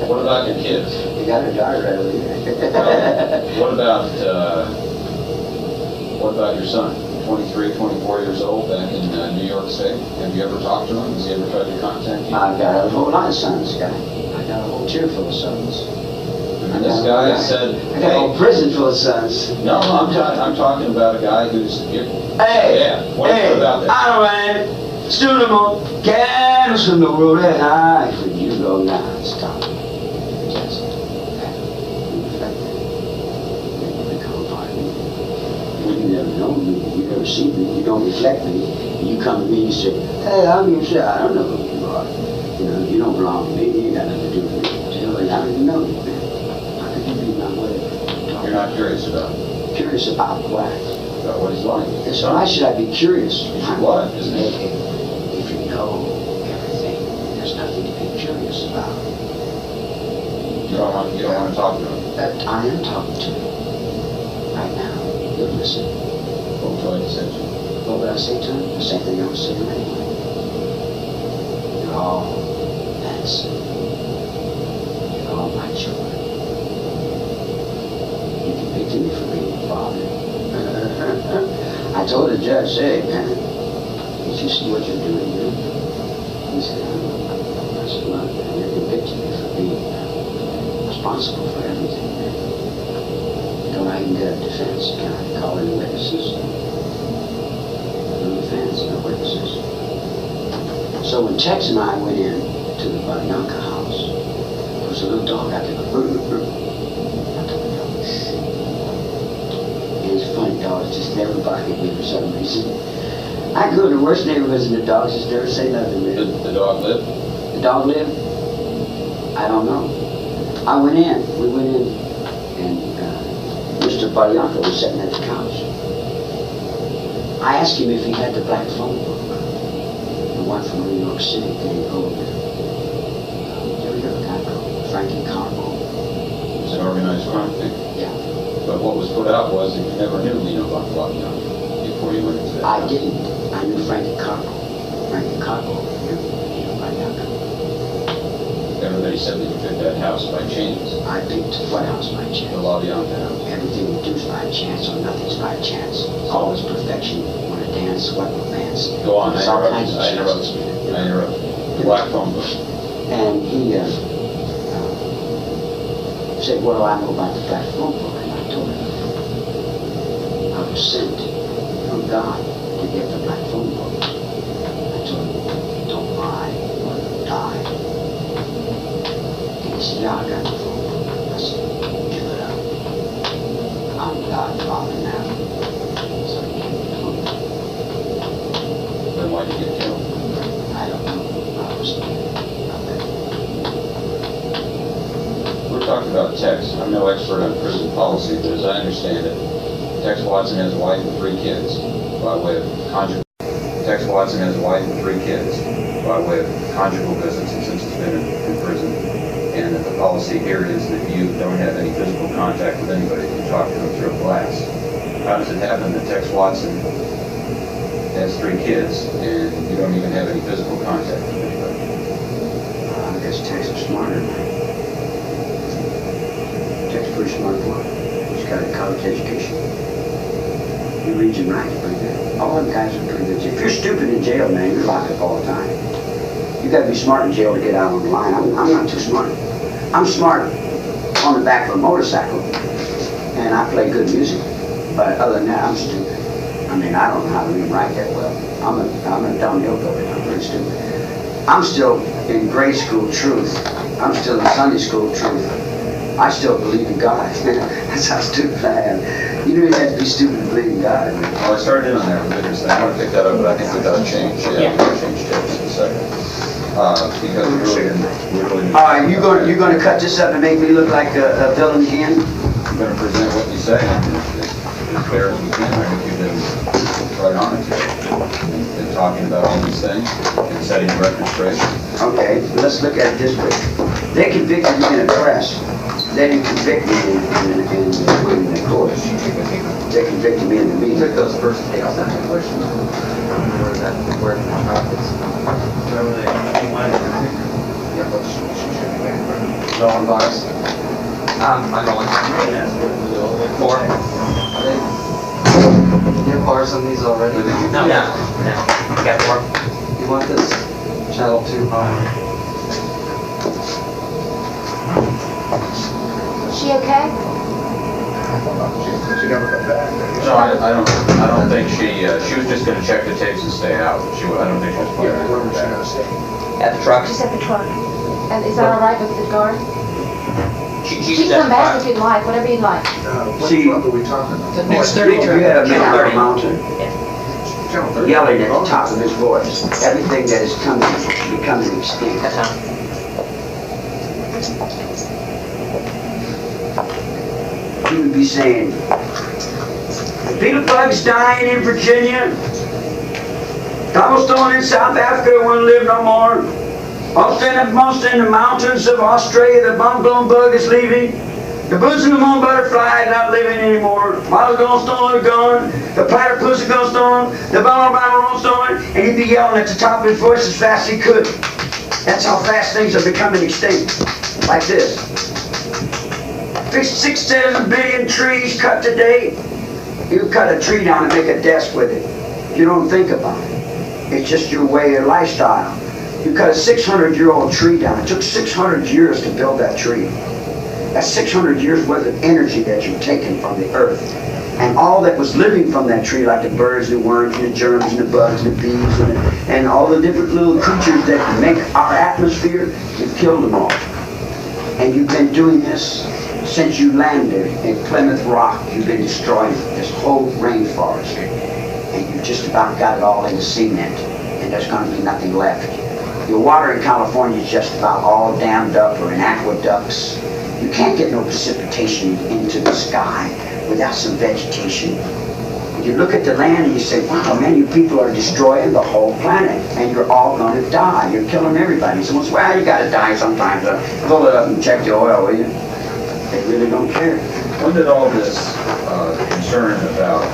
What about your kids? You got her daughter right over here. What about your son? 23, 24 years old, back in New York State. Have you ever talked to him? Has he ever tried to contact you? I've got a whole lot of sons, guy. I got a whole chair full of sons. And this guy said, I got a whole prison full of sons. No, I'm talking about a guy who's... Hey! Yeah, what about that? I don't mind. Stood them on candles from the world at high. For you go now. Stop. Just reflect it. You become a part of me. You never know me. You never see me. You don't reflect me. You come to me and you say, hey, I'm your son. I don't know who you are. You know, you don't belong to me. You got nothing to do with me. Tell me, I don't even know you, man. How could you be my whatever? You're not curious about it? Curious about what? About what he's like? So why should I be curious? What, isn't it? If you know everything, there's nothing to be curious about. You don't want to talk to him? I am talking to him right now. You'll listen. What would you like to say to him? What would I say to him? The same thing I was saying anyway. You're all Manson. You're all my children. You convicted me for being a father. I told the judge, hey, man, did you see what you're doing here? He said, I said, look, man, you're convicting me for being responsible for everything, man. Don't I even get a defense? Can I call in witnesses? No defense, no witnesses. So when Tex and I went in to the Baryanka house, there was a little dog out there. It's funny, dogs just never bark at me for some reason. I grew in the worst neighborhoods and the dogs just never say nothing, man. The dog lived? The dog lived? I don't know. I went in. We went in, and Mr. Baryanka was sitting at the couch. I asked him if he had the black phone book. one from New York City getting older. You ever heard of a guy called Frankie Carbo? It's an organized crime thing. Yeah. But what was put out was that you never knew Lino Laviano before you went into that. I didn't. I knew Frankie Carbo. Frankie Carbo knew Lino Laviano. Everybody said that you took that house by chance. I picked what house by chance? The Laviano house. Everything we do is by chance, or nothing's by chance. It's always perfection. Want to dance, what will dance? Go on, There's I all kinds of interrupted. chances. I interrupted. The black phone book. And he said, what do I know about the black phone book? And I told him, I was sent from God to get the black phone book. I told him, don't lie or die. And he said, yeah, I got the phone book. I said, give it up. I'm God Father now. So he gave me the phone book. Then why did you get killed? I don't know. I was scared. We're talking about Tex. I'm no expert on prison policy, but as I understand it, Tex Watson has a wife and 3 kids by way of conjugal. Tex Watson has a wife and 3 kids by way of conjugal visits since he's been in prison. And that the policy here is that you don't have any physical contact with anybody. You talk to them through a glass. How does it happen that Tex Watson has 3 kids and you don't even have any physical contact with anybody? I guess Tex is smarter than me. Tex is a pretty smart boy. He's got a college education. He reads and writes pretty good. All them guys are pretty good. If you're stupid in jail, man, you're locked up all the time. You got to be smart in jail to get out on the line. I'm not too smart. I'm smart on the back of a motorcycle, and I play good music. But other than that, I'm stupid. I mean, I don't know how to read and write that well. I'm a downhill builder. I'm pretty stupid. I'm still in grade school truth. I'm still in Sunday school truth. I still believe in God. That's how stupid I am. You don't even have to be stupid to believe in God. Well, I started in on that religious thing. I want to pick that up, but I think we got to change. Yeah, we got to change Tex in a second. Because we really You're gonna cut this up and make me look like a villain again? I'm going to present what you say as fair as we can. I think you've been right on it. Been talking about all these things and setting the record straight. Okay, let's look at it this way. They convicted me in a press. They didn't convict me in the court. They convicted me in the meeting. Took those first tapes out of question. Where no one bars. I'm going. 4. You have bars on these already? No. You got 4? You want this channel 2 on? Is she okay? She never got back. No, I don't think she was just going to check the tapes and stay out. I don't think she was planning on Where going was she back. gonna stay? At the truck. She's at the truck. And is that all right with the guard? She She can at come the back truck. if you'd like, whatever you'd like. What See- truck are we talking about? Next You 30 truck. had a man Channel on 30. the mountain Channel 30. yelling at the top of his voice. Everything that is becoming extinct. That's how. He would be saying, the beetle bug's dying in Virginia. Cobblestone in South Africa won't live no more. Most in the mountains of Australia, the bumblebee bug is leaving. The boots and the moon butterfly is not living anymore. Wild ghost-stone are gone. The platypus is ghost-stone. The bumblebee and he'd be yelling at the top of his voice as fast as he could. That's how fast things are becoming extinct. Like this. 6-7 billion trees cut today. You cut a tree down and make a desk with it. You don't think about it. It's just your way of lifestyle. You cut a 600-year-old tree down. It took 600 years to build that tree. That's 600 years worth of energy that you're taking from the earth. And all that was living from that tree, like the birds, the worms, and the germs, and the bugs, and the bees, and all the different little creatures that make our atmosphere, you've killed them all. And you've been doing this since you landed in Plymouth Rock. You've been destroying this whole rainforest. And you just about got it all into cement. And there's going to be nothing left. Your water in California is just about all dammed up or in aqueducts. You can't get no precipitation into the sky without some vegetation. You You look at the land and you say, wow, man, you people are destroying the whole planet, and you're all going to die. You're killing everybody. Someone says, well, you got to die sometimes. Pull it up and check the oil, will you? They really don't care. When did all this concern about,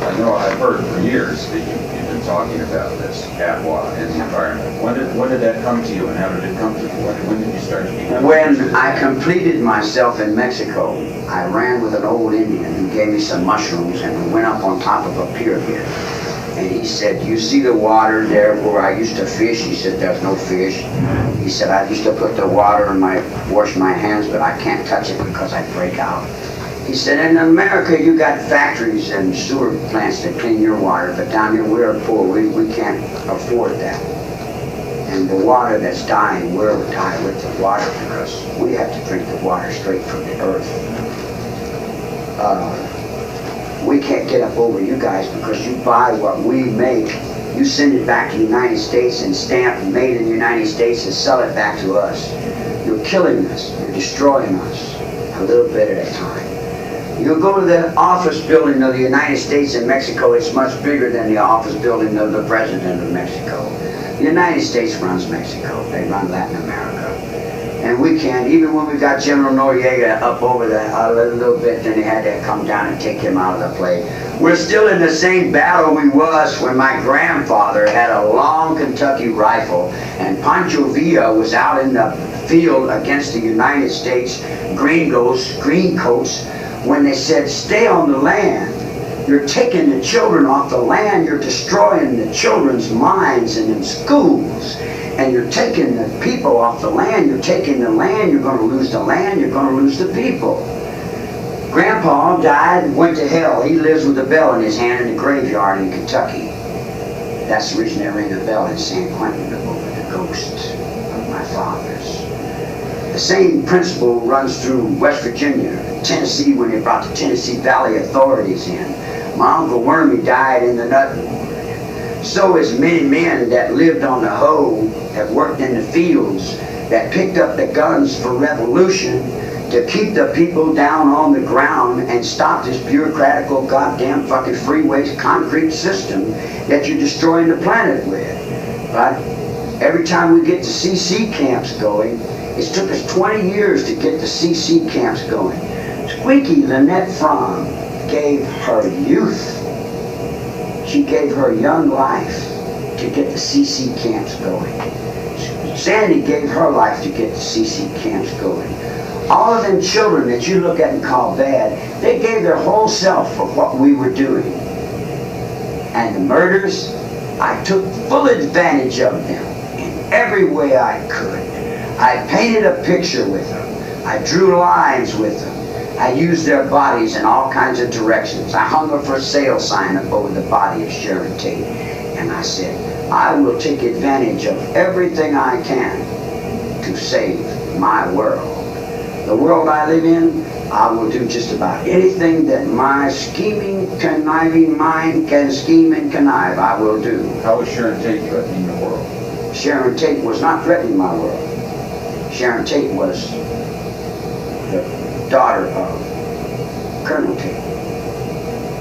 I know I've heard for years that you've been talking about this, Atwa and the environment. When did that come to you, and how did it come to you? When did you start to become When I completed myself in Mexico, I ran with an old Indian who gave me some mushrooms, and we went up on top of a pyramid. And he said, you see the water there where I used to fish? He said, there's no fish. He said, I used to put the water in wash my hands, but I can't touch it because I break out. He said, in America, you got factories and sewer plants that clean your water, but down here we're poor. We can't afford that. And the water that's dying, we'll die with the water because we have to drink the water straight from the earth. We can't get up over you guys because you buy what we make. You send it back to the United States and stamp made in the United States and sell it back to us. You're killing us. You're destroying us a little bit at a time. You go to the office building of the United States in Mexico, it's much bigger than the office building of the President of Mexico. The United States runs Mexico. They run Latin America. And we can't, even when we got General Noriega up over a little bit, then they had to come down and take him out of the play. We're still in the same battle we was when my grandfather had a long Kentucky rifle and Pancho Villa was out in the field against the United States greencoats when they said, stay on the land. You're taking the children off the land. You're destroying the children's minds and in schools. And you're taking the people off the land. You're taking the land. You're going to lose the land. You're going to lose the people. Grandpa died and went to hell. He lives with a bell in his hand in the graveyard in Kentucky. That's the reason they ring the bell in San Quentin over the ghost of my fathers. The same principle runs through West Virginia, Tennessee, when they brought the Tennessee Valley authorities in. My Uncle Wormy died in the nut. So as many men that lived on the hoe, that worked in the fields, that picked up the guns for revolution to keep the people down on the ground and stop this bureaucratical goddamn fucking freeways concrete system that you're destroying the planet with. But every time we get the CC camps going, it took us 20 years to get the CC camps going. Squeaky Lynette Fromm gave her youth. She gave her young life to get the CC camps going. Sandy gave her life to get the CC camps going. All of them children that you look at and call bad, they gave their whole self for what we were doing. And the murders, I took full advantage of them in every way I could. I painted a picture with them. I drew lines with them. I used their bodies in all kinds of directions. I hung a for sale sign up over the body of Sharon Tate. And I said, I will take advantage of everything I can to save my world. The world I live in, I will do just about anything that my scheming, conniving mind can scheme and connive, I will do. How was Sharon Tate threatening the world? Sharon Tate was not threatening my world. Sharon Tate was the daughter of Colonel Tate.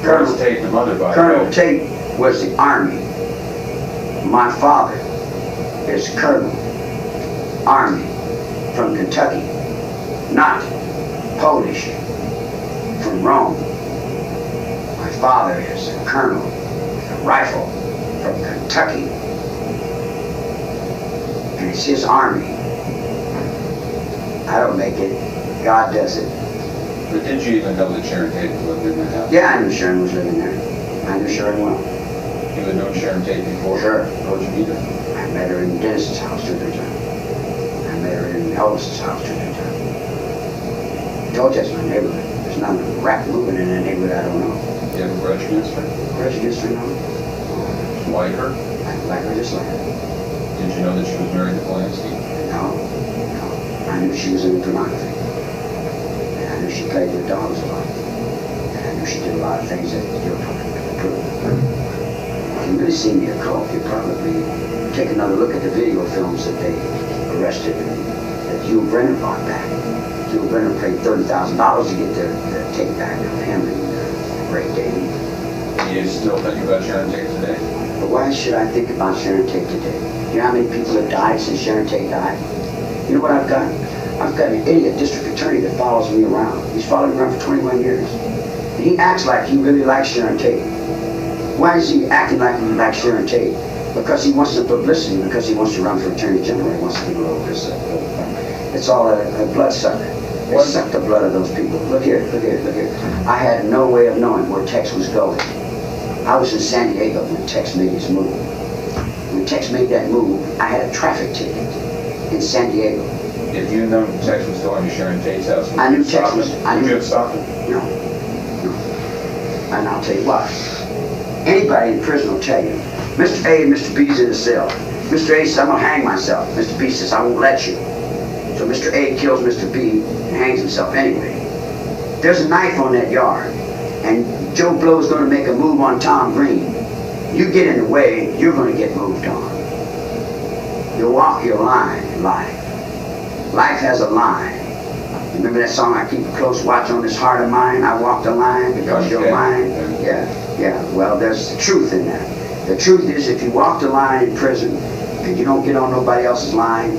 Colonel Tate, the mother, by Colonel Tate was the Army. My father is Colonel Army from Kentucky, not Polish from Rome. My father is a colonel with a rifle from Kentucky, and it's his army. I don't make it, God does it. But did you even know that Sharon Tate lived in that house? Yeah, I knew Sharon was living there. I knew Sharon well. You had known Sharon Tate before? Sure. How did you meet her? I met her in Dennis's house 2 or 3 times. I met her in Elvis's house 2 or 3 times. I told you that's my neighborhood. There's not a rat moving in that neighborhood I don't know. Do you have a grudge against her? Grudge against her, no? You like her? I like her just like her. Did you know that she was married to Polanski? No. I knew she was into pornography. And I knew she played with dogs a lot. And I knew she did a lot of things that you're probably going to prove. If you really seen the occult, you'd probably take another look at the video films that they arrested and that Hugh Brenner bought back. Hugh Brenner paid $30,000 to get the take back of him and Ray Davey. You still think about Sharon Tate today? But why should I think about Sharon Tate today? You know how many people have died since Sharon Tate died? You know what I've got? I've got an idiot district attorney that follows me around. He's followed me around for 21 years. And he acts like he really likes Sharon Tate. Why is he acting like he likes Sharon Tate? Because he wants the publicity, because he wants to run for Attorney General. He wants to get a little this. It's all a blood sucker. They suck the blood of those people. Look here, look here, look here. I had no way of knowing where Tex was going. I was in San Diego when Tex made his move. When Tex made that move, I had a traffic ticket in San Diego. If you known Tex was going to Sharon Tate's house, I knew Tex was. Would you have stopped him? No. No. And I'll tell you why. Anybody in prison will tell you, Mr. A and Mr. B's in the cell. Mr. A says, I'm going to hang myself. Mr. B says, I won't let you. So Mr. A kills Mr. B and hangs himself anyway. There's a knife on that yard, and Joe Blow's going to make a move on Tom Green. You get in the way, you're going to get moved on. You walk your line in life. Life has a line. Remember that song, I keep a close watch on this heart of mine? I walk the line because you're mine. Yeah. Well, there's the truth in that. The truth is, if you walk the line in prison and you don't get on nobody else's line,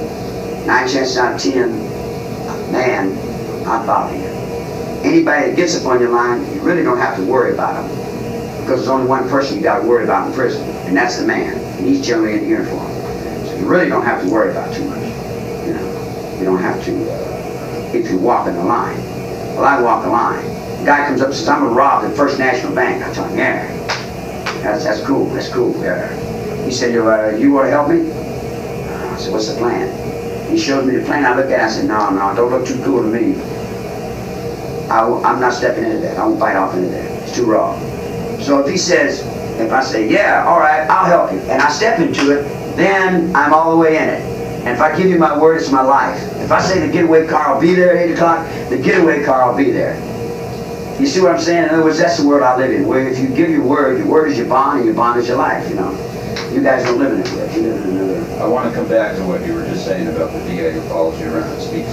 9 chances out of 10, man, I'll bother you. Anybody that gets up on your line, you really don't have to worry about them. Because there's only one person you got to worry about in prison, and that's the man. And he's generally in uniform. So you really don't have to worry about too much. You know, you don't have to if you walk in the line. Well, I walk the line. The guy comes up and says, I'm going to rob the First National Bank. I tell him, yeah. That's cool, yeah. He said, you want to help me? I said, what's the plan? He showed me the plan. I looked at it, I said, no, don't look too cool to me. I'm not stepping into that. I won't bite off into that. It's too raw. So if he says, if I say, yeah, all right, I'll help you, and I step into it, then I'm all the way in it. And if I give you my word, it's my life. If I say the getaway car will be there at 8 o'clock, the getaway car will be there. You see what I'm saying? In other words, that's the world I live in, where if you give your word is your bond, and your bond is your life, you know. You guys don't live in it yet. You live in another. I want to come back to what you were just saying about the DA who follows you around and speaks.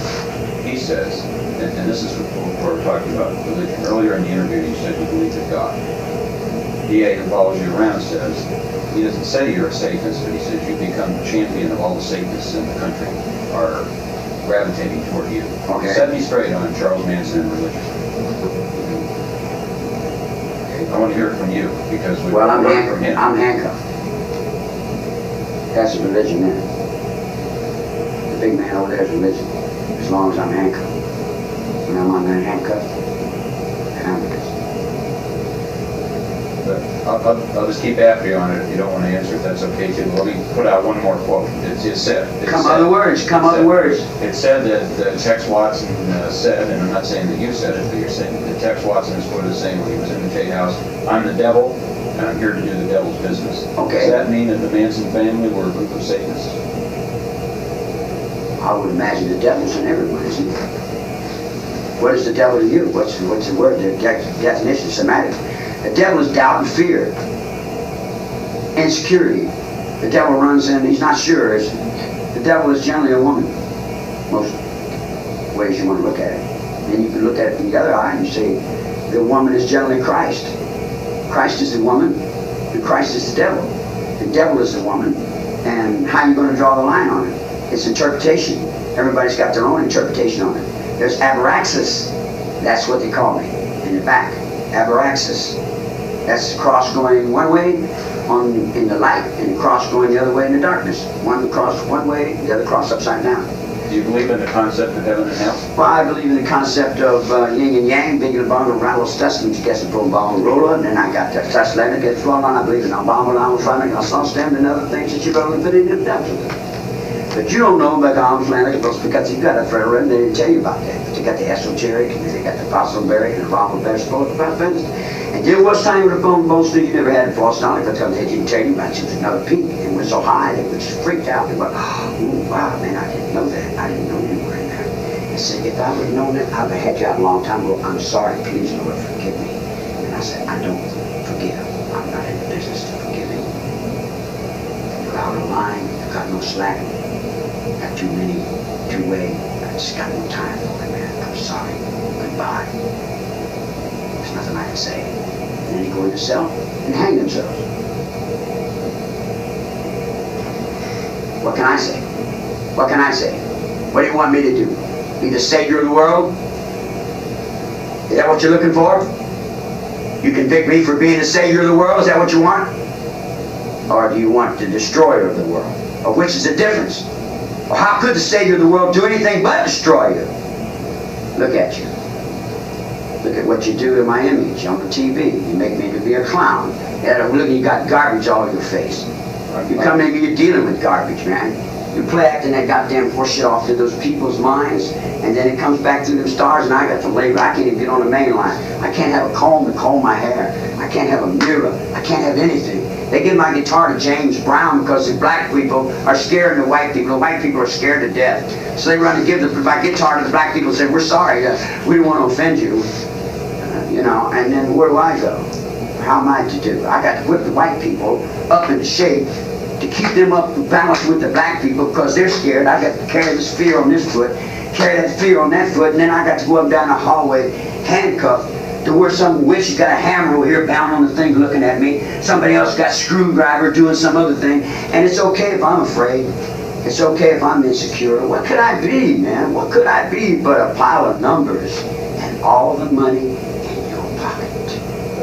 He says, and this is what we're talking about religion. Earlier in the interview, you said you believe in God. The DA who follows you around says, he doesn't say you're a Satanist, but he says you become the champion of all the Satanists in the country are gravitating toward you. Okay. Set me straight on Charles Manson and religion. I want to hear it from you, because we I'm heard from him. I'm handcuffed. That's a religion, man. The big man over there is religion, as long as I'm handcuffed. When I'm on that handcuffed, then I'm religion. But I'll just keep after you on it if you don't want to answer it. That's okay too. Let me put out one more quote. It said. Come other words. It said that Tex Watson said, and I'm not saying that you said it, but you're saying that Tex Watson is quoted as saying when he was in the Tate house, I'm the devil, and I'm here to do the devil's business. Okay. Does that mean that the Manson family were a group of Satanists? I would imagine the devil's in everyone, isn't he? What is the devil to you? What's the word? The definition, semantics. The devil is doubt and fear, insecurity. The devil runs in, he's not sure. The devil is generally a woman, most ways you want to look at it. Then you can look at it from the other eye and you say, the woman is generally Christ. Christ is the woman, and Christ is the devil. The devil is the woman, and how are you going to draw the line on it? It's interpretation. Everybody's got their own interpretation on it. There's abraxas. That's what they call me in the back. Abraxas. That's the cross going one way in the light, and the cross going the other way in the darkness. One cross one way, the other cross upside down. Do you believe in the concept of heaven and hell? Well, I believe in the concept of yin and yang, big and bong, rattle, stessin, get from bong, roller, and then I got the Tesla, get flung on. I believe in Obama, I'll stand and other things that you better fit into the depth of it. But you don't know about Armslander because you got a friend, they didn't tell you about that. But you got the esoteric, and they got the fossil-berry, and the rompel vegetable, and there was time with a bone bolster you never had a false knowledge because they didn't tell you about it. She was another peak, and went so high they were just freaked out. They went, oh, wow, man, I didn't know that. I didn't know you were in there. I said, if I would have known that, I would have had you out a long time ago. I'm sorry, please, Lord, forgive me. And I said, I don't forgive. I'm not in the business of forgiving. You're out of line. You've got no slack. Got too many, two-way. I just got no time for it, man. I'm sorry. Goodbye. There's nothing I can say. And then you go in the cell, and hang themselves. What can I say? What can I say? What do you want me to do? Be the savior of the world? Is that what you're looking for? You convict me for being the savior of the world? Is that what you want? Or do you want the destroyer of the world? Of which is the difference? Well, how could the savior of the world do anything but destroy you? Look at you. Look at what you do to my image on the TV. You make me to be a clown. Look, you got garbage all over your face. You come in here, you're dealing with garbage, man. You play acting that goddamn horseshit off to those people's minds, and then it comes back through them stars, and I got to labor. I can't even get on the main line. I can't have a comb to comb my hair. I can't have a mirror. I can't have anything. They give my guitar to James Brown because the black people are scared of the white people. The white people are scared to death. So they run and give my guitar to the black people and say, we're sorry, we don't want to offend you. You know, and then where do I go? How am I to do? I got to whip the white people up into shape to keep them up and balanced with the black people because they're scared. I got to carry this fear on this foot, carry that fear on that foot, and then I got to go up down the hallway handcuffed to where some witch has got a hammer over here bound on the thing looking at me. Somebody else got a screwdriver doing some other thing. And it's okay if I'm afraid. It's okay if I'm insecure. What could I be, man? What could I be but a pile of numbers and all the money in your pocket?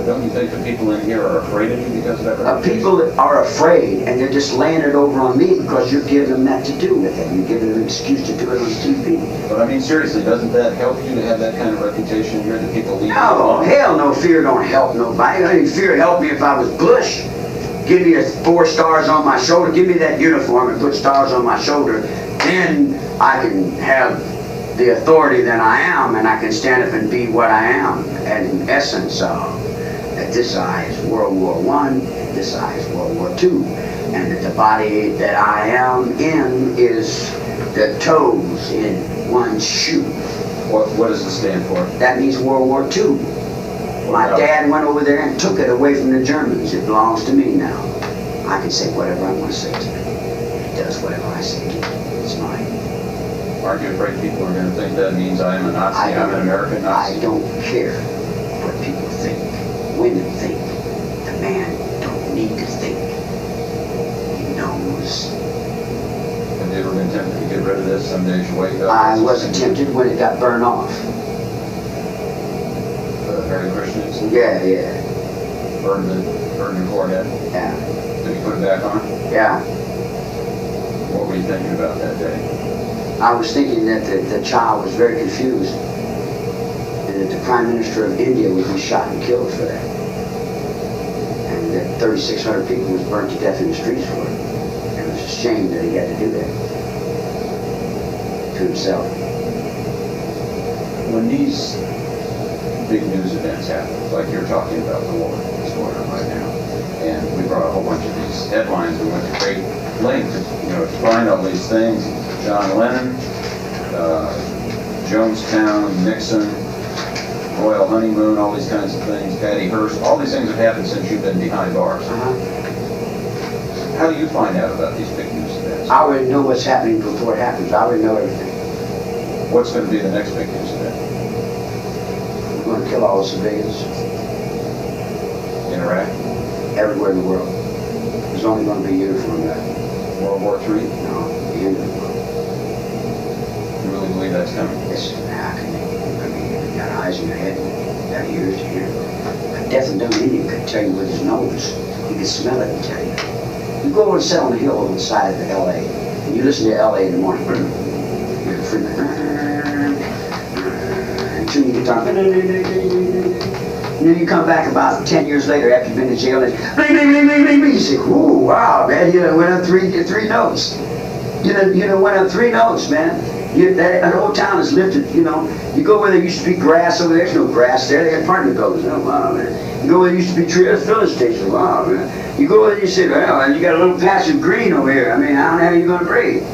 Don't you think the people in here are afraid of you because of that reputation? People are afraid, and they're just laying it over on me because you're giving them that to do with it. You're giving them an excuse to do it on TV. But I mean, seriously, doesn't that help you to have that kind of reputation here that people leave you No, alone? hell no, fear don't help nobody. I mean, fear help me if I was Bush. Give me 4 stars on my shoulder. Give me that uniform and put stars on my shoulder. Then I can have the authority that I am, and I can stand up and be what I am. And in essence, that this eye is World War I, and this eye is World War II. And that the body that I am in is the toes in one shoe. What does it stand for? That means World War II. My dad went over there and took it away from the Germans. It belongs to me now. I can say whatever I want to say to it. It does whatever I say to it. It's mine. Aren't you afraid people are going to think that means I am a Nazi, I'm an American Nazi? I don't care what people think, women think. The man don't need to think. He knows. Have you ever been tempted to get rid of this? Some days you wake up. I wasn't tempted when it got burned off. Harry Christian incident? Yeah. Burn your forehead? Yeah. Did you put it back on? Yeah. What were you thinking about that day? I was thinking that the child was very confused, and that the Prime Minister of India would be shot and killed for that, and that 3,600 people was burnt to death in the streets for it. And it was a shame that he had to do that to himself. When these big news events happen, like you're talking about the war that's going on right now, and we brought a whole bunch of these headlines, we went to great length to find all these things. John Lennon, Jonestown, Nixon, Royal Honeymoon, all these kinds of things, Patty Hearst, all these things have happened since you've been behind bars. How do you find out about these big news events? I already know what's happening before it happens. I already know everything. What's going to be the next big news event? We're going to kill all the civilians In Iraq? everywhere in the world. There's only going to be uniform left. World War III? No, the end of the world. You really believe that's coming? Yes, how can you? I mean, you got eyes in your head, you got ears to hear. A deaf and dumb Indian could tell you with his nose. He could smell it and tell you. You go over and sit on the hill on the side of L.A., and you listen to L.A. in the morning. You're free. And tune your guitar. And then you come back about 10 years later after you've been in jail and bling, bling, bling, bling, bling, bling. You say, ooh, wow, man, you went on three notes. You went on 3 notes, man. That whole town is lifted, You go where there used to be grass over there, there's no grass there. They got apartment buildings. Oh, wow, man. You go where there used to be trees, there's a filling station. Wow, man. You go where you say, well, you got a little patch of green over here. I mean, how the hell are you going to breathe?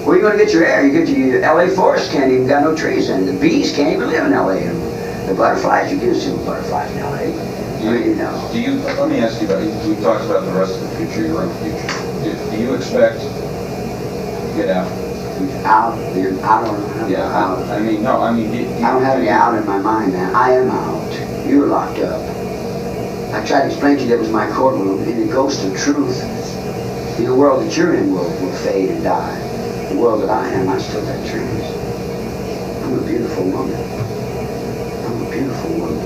Where are you going to get your air? You get your LA forest can't even got no trees in it. The bees can't even live in LA. The butterflies, you can see butterflies in LA. Let me ask you about, we talked about the rest of the future, your own future. Do you expect to get out? Out? I don't know. Yeah, Out. I mean, no, I mean... I don't have any out in my mind, man. I am out. You're locked up. I tried to explain to you that was my courtroom, and the ghost of truth. The world that you're in will fade and die. The world that I am, I still got dreams. I'm a beautiful woman. I'm a beautiful woman.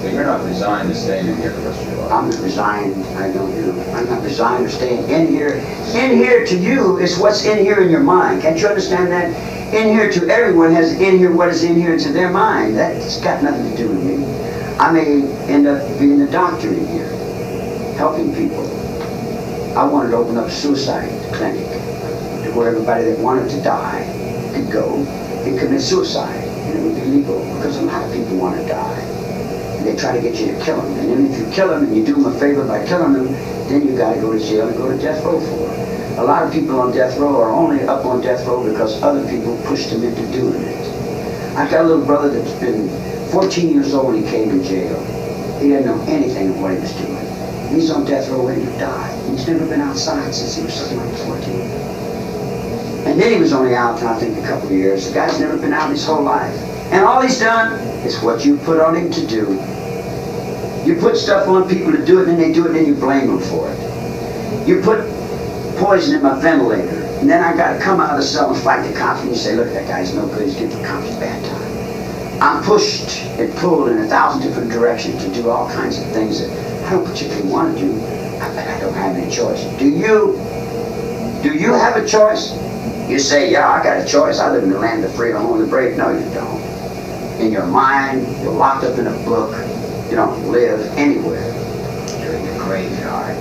But you're not resigned to staying in here the rest of your life. I'm not resigned. I'm not resigned to staying in here. In here to you is what's in here in your mind. Can't you understand that? In here to everyone has in here what is in here to their mind. That's got nothing to do with me. I may end up being a doctor in here, helping people. I wanted to open up a suicide clinic where everybody that wanted to die could go and commit suicide, and it would be legal, because a lot of people want to die. And they try to get you to kill them, and then if you kill them and you do them a favor by killing them, then you got to go to jail and go to death row for it. A lot of people on death row are only up on death row because other people pushed them into doing it. I've got a little brother that's been 14 years old when he came in jail. He didn't know anything of what he was doing. He's on death row waiting to die. He's never been outside since he was something like 14. And then he was only out, I think, a couple of years. The guy's never been out his whole life. And all he's done is what you put on him to do. You put stuff on people to do it, and then they do it, and then you blame them for it. You put poison in my ventilator, and then I got to come out of the cell and fight the cops, and you say, look, that guy's no good, he's giving the cops a bad time. I'm pushed and pulled in 1,000 different directions to do all kinds of things that I don't particularly want to do, but I don't have any choice. Do you? Do you have a choice? You say, yeah, I got a choice. I live in the land of freedom, home of the brave. No, you don't. In your mind, you're locked up in a book. You don't live anywhere. You're in the graveyard.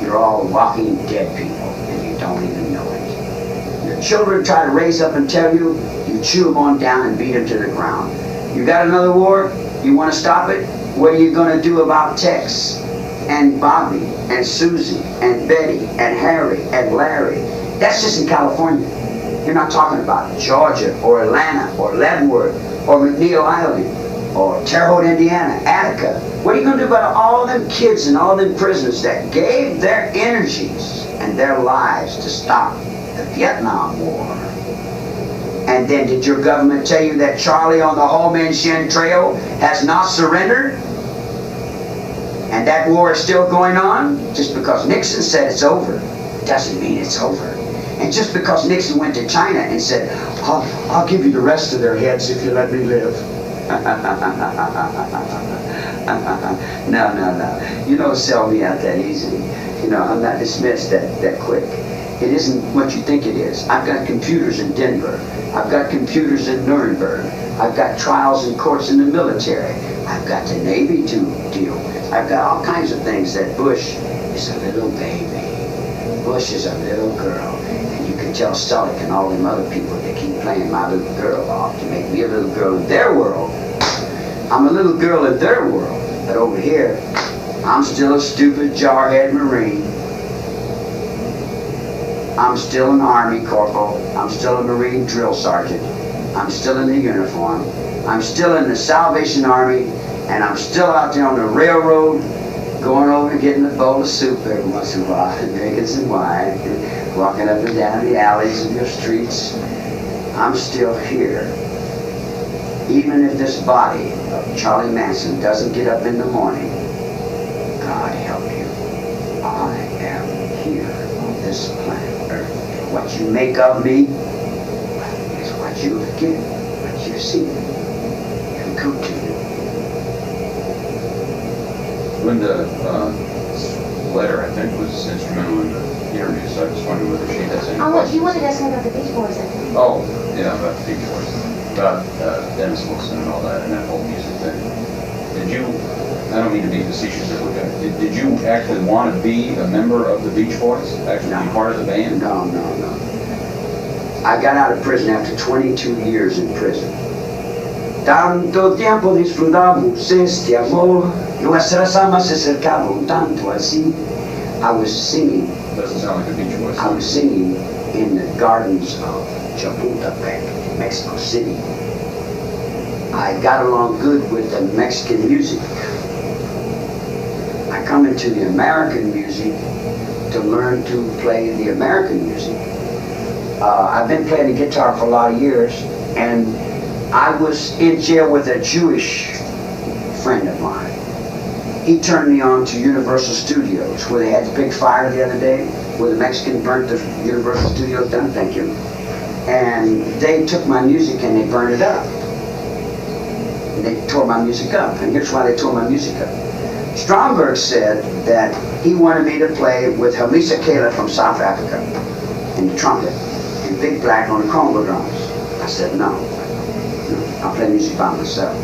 You're all walking dead people, and you don't even know it. Your children try to raise up and tell you, you chew them on down and beat them to the ground. You got another war? You want to stop it? What are you going to do about Tex and Bobby and Susie and Betty and Harry and Larry? That's just in California. You're not talking about Georgia or Atlanta or Leavenworth or McNeil Island or Terre Haute, Indiana, Attica. What are you going to do about all them kids and all them prisoners that gave their energies and their lives to stop the Vietnam War? And then did your government tell you that Charlie on the Ho Minh Shin Trail has not surrendered? And that war is still going on? Just because Nixon said it's over doesn't mean it's over. And just because Nixon went to China and said, I'll give you the rest of their heads if you let me live. No. You don't sell me out that easy. You know, I'm not dismissed that quick. It isn't what you think it is. I've got computers in Denver. I've got computers in Nuremberg. I've got trials and courts in the military. I've got the Navy to deal with. I've got all kinds of things that Bush is a little baby. Bush is a little girl. And you can tell Sullick and all them other people that keep playing my little girl off to make me a little girl in their world. I'm a little girl in their world. But over here, I'm still a stupid jarhead Marine. I'm still an Army corporal. I'm still a Marine drill sergeant. I'm still in the uniform. I'm still in the Salvation Army, and I'm still out there on the railroad, going over and getting a bowl of soup every once in a while, and drinking some wine, and walking up and down the alleys of your streets. I'm still here. Even if this body of Charlie Manson doesn't get up in the morning, God help you. I am here on this planet Earth. And what you make of me is what you get, what you see. It'll come to you. Linda letter, I think, was instrumental in the interview, so I was wondering whether she has any You questions. wanted to ask me about the Beach Boys, I think. Oh, yeah, about the Beach Boys, about Dennis Wilson and all that, and that whole music thing. Did you, I don't mean to be facetious, did you actually want to be a member of the Beach Boys? Actually be part of the band? No. I got out of prison after 22 years in prison. Tanto tiempo disfrutamos este amor, nuestras almas se acercaron tanto así. I was singing. Doesn't sound like a Beach Boys I song. was singing in the gardens of Chapultepec, Mexico City. I got along good with the Mexican music. I come into the American music to learn to play the American music. I've been playing the guitar for a lot of years, and I was in jail with a Jewish friend of mine. he turned me on to Universal Studios, where they had the big fire the other day, where the Mexican burnt the Universal Studios down. Thank you. And they took my music and they burned it up. And they tore my music up. And here's why they tore my music up. Stromberg said that he wanted me to play with Hamisa Kela from South Africa in the trumpet and Big Black on the conga drums. I said, no, I'll play music by myself.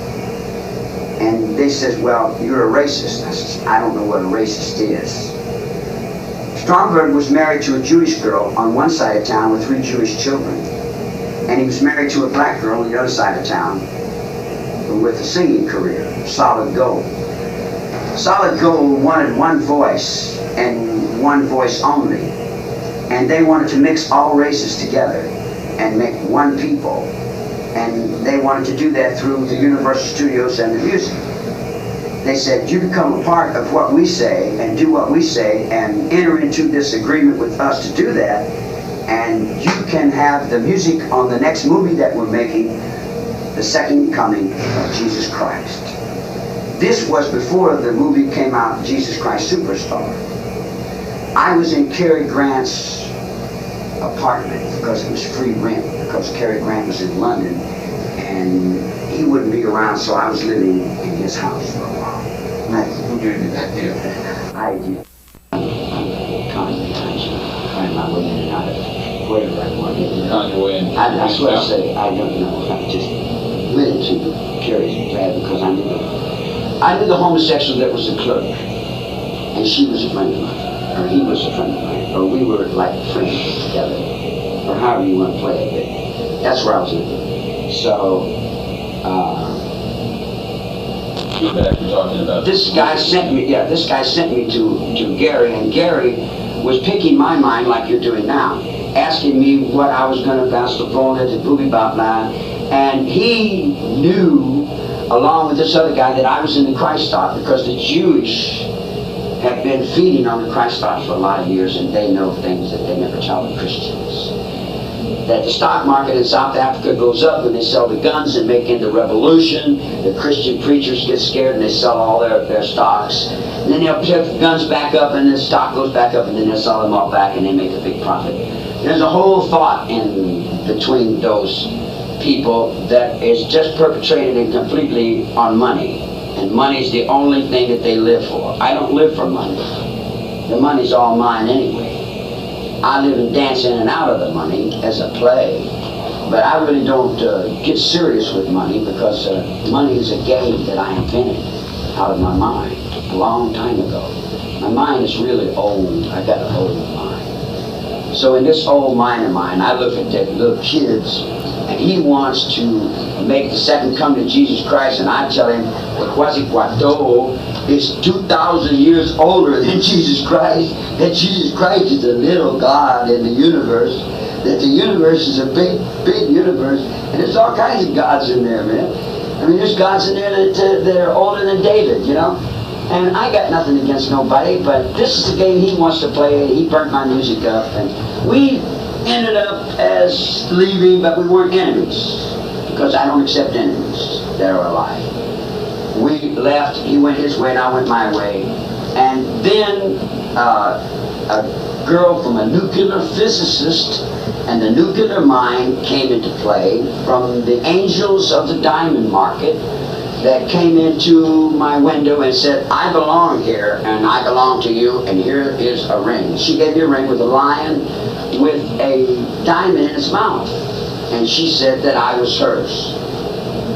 And they said, well, you're a racist. I said, I don't know what a racist is. Stromberg was married to a Jewish girl on one side of town with 3 Jewish children. And he was married to a black girl on the other side of town with a singing career, Solid Gold. Solid Gold wanted one voice and one voice only. And they wanted to mix all races together and make one people. And they wanted to do that through the Universal Studios and the music. They said, you become a part of what we say and do what we say and enter into this agreement with us to do that, and you can have the music on the next movie that we're making, The Second Coming of Jesus Christ. This was before the movie came out, Jesus Christ Superstar. I was in Cary Grant's apartment because it was free rent, because Cary Grant was in London and he wouldn't be around, so I was living in his house for a while. Who gave you that deal? I did. Find my way in and out of whatever I wanted. Found your way in. That's what I say. I don't know. I just went into Cary's pad because I knew the homosexual that was the clerk, and she was a friend of mine, or he was a friend of mine, or we were like friends together, or however you want to play it. But that's where I was living. So. This guy sent me to Gary, and Gary was picking my mind like you're doing now, asking me what I was going to gospel the booby bop line, and he knew, along with this other guy, that I was in the Christ thought because the Jewish have been feeding on the Christ thought for a lot of years, and they know things that they never tell the Christians. That the stock market in South Africa goes up when they sell the guns and make into revolution. The Christian preachers get scared and they sell all their stocks. And then they'll pick the guns back up and the stock goes back up and then they'll sell them all back and they make a big profit. There's a whole thought in between those people that is just perpetrated and completely on money. And money's the only thing that they live for. I don't live for money. The money's all mine anyway. I live and dance in and out of the money as a play, but I really don't get serious with money because money is a game that I invented out of my mind a long time ago. My mind is really old. I got an old mind. So in this old mind of mine, I look at that little kids, and he wants to make the second coming of Jesus Christ, and I tell him, Quasiquato is 2,000 years older than Jesus Christ, that Jesus Christ is a little God in the universe, that the universe is a big, big universe, and there's all kinds of gods in there, man. I mean, there's gods in there that are older than David, you know? And I got nothing against nobody, but this is the game he wants to play. He burnt my music up, and we ended up as leaving, but we weren't enemies, because I don't accept enemies that are alive. We left, he went his way and I went my way. And then a girl from a nuclear physicist and the nuclear mind came into play from the angels of the diamond market that came into my window and said, I belong here and I belong to you and here is a ring. She gave me a ring with a lion with a diamond in its mouth. And she said that I was hers.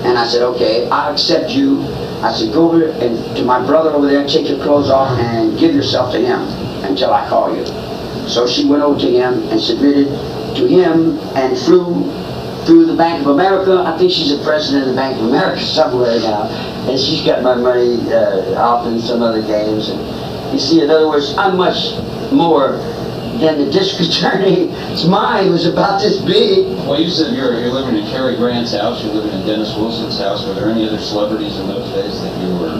And I said, okay, I'll accept you. I said, go over and to my brother over there, take your clothes off and give yourself to him until I call you. So she went over to him and submitted to him and flew through the Bank of America. I think she's the president of the Bank of America somewhere now. And she's got my money off in some other games. And you see, in other words, I'm much more than the district attorney's mind was about this big. Well, you said you're living in Cary Grant's house, you're living in Dennis Wilson's house. Were there any other celebrities in those days that you were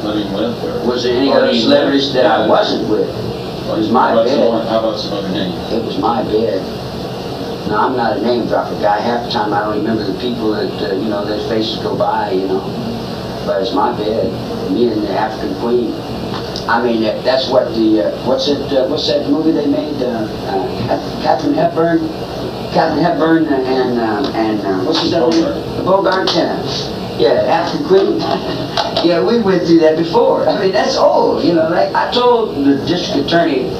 living with? Or was there any other celebrities that I wasn't with? It was my bed. How about some other names? It was my bed. Now, I'm not a name dropper guy. Half the time I don't remember the people that, you know, their faces go by, you know. but it's my bed. Me and the African Queen. I mean, that's what the what's that movie they made? Catherine Hepburn and what's his other name? Bogart. Yeah, African Queen. Yeah, we went through that before. I mean, that's old. You know, like I told the district attorney,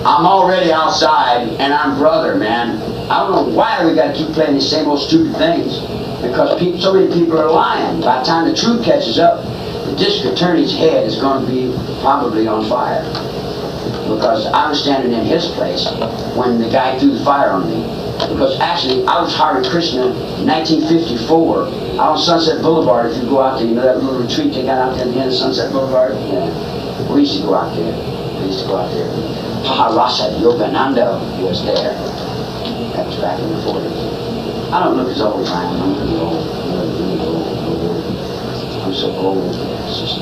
I'm already outside and I'm brother, man. I don't know why we got to keep playing these same old stupid things, because so many people are lying. By the time the truth catches up, the district attorney's head is going to be probably on fire. Because I was standing in his place when the guy threw the fire on me. Because actually, I was Hare Krishna in 1954 out on Sunset Boulevard. If you go out there, you know that little retreat they got out there at the end of Sunset Boulevard? Yeah. We used to go out there. Maharasa Yogananda was there. That was back in the 40s. I don't look as old as I am. I'm really old. Really old. I'm so old. It's just...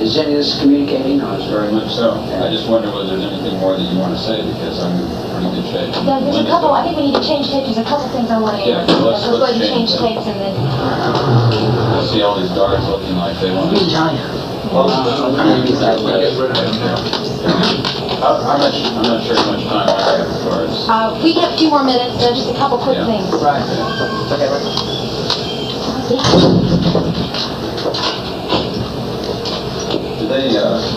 Is any of this communicating, or is Very much so. Yeah. I just wonder whether there's anything more that you want to say, because I'm in pretty good shape. Yeah, there's a couple, I think we need to change tapes. There's a couple things I want to Yeah, add. let's go ahead and change change them. tapes and then... I see all these guards looking like they want to... Well, I'm not sure how much time I have as far as... we have 2 more minutes, just a couple quick Yeah. things. Right. Do they,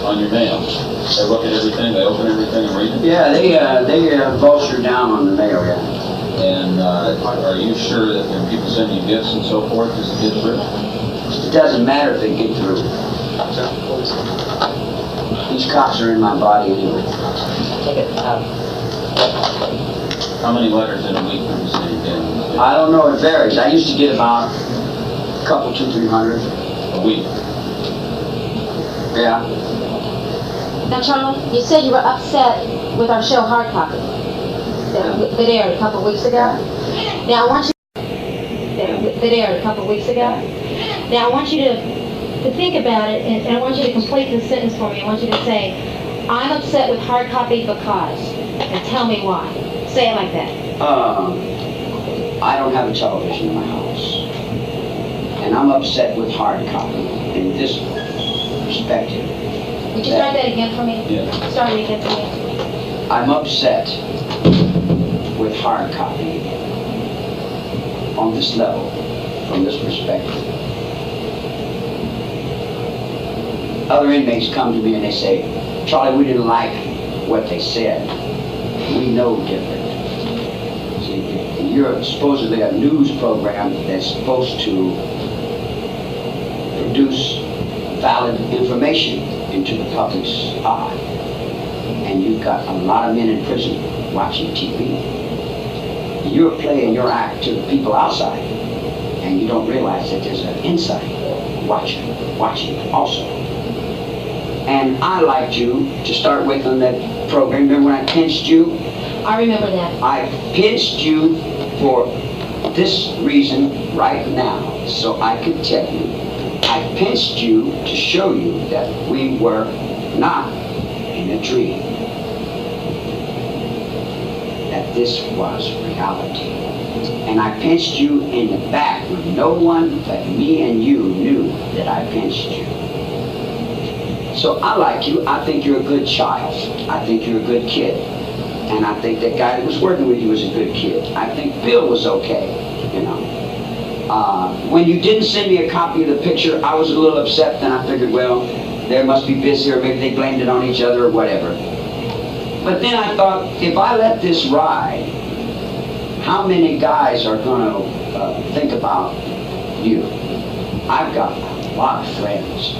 on your mail, they look at everything, they open everything and read it? yeah, they bolster down on the mail, yeah. And are you sure that when people send you gifts and so forth, does it get through? It doesn't matter if they get through. These cops are in my body anyway. How many letters in a week would you say you get? I don't know, it varies. I used to get about a couple, 200-300. A week? Yeah. Now, Charlie, you said you were upset with our show Hard Copy that aired a couple weeks ago. Now, I want you that aired a couple weeks ago. Now, I want you to think about it, and I want you to complete the sentence for me. I want you to say, I'm upset with Hard Copy because, and tell me why. Say it like that. I don't have a television in my house. And I'm upset with Hard Copy in this perspective. Would you start that again for me? Yeah. Start it again for me. I'm upset with Hard Copy on this level, from this perspective. Other inmates come to me and they say, Charlie, we didn't like what they said. We know different. See, you're supposedly a news program that's supposed to produce valid information into the public's eye. And you've got a lot of men in prison watching TV. You're playing your act to the people outside, and you don't realize that there's an inside watching also. And I liked you to start with on that program. Remember when I pinched you? I remember that. I pinched you for this reason right now, so I could tell you. I pinched you to show you that we were not in a dream. That this was reality. And I pinched you in the back when no one but me and you knew that I pinched you. So I like you. I think you're a good child. I think you're a good kid. And I think that guy that was working with you was a good kid. I think Bill was okay, you know. When you didn't send me a copy of the picture, I was a little upset. Then I figured, well, there must be busy, or maybe they blamed it on each other or whatever. But then I thought, if I let this ride, how many guys are going to think about you? I've got a lot of friends.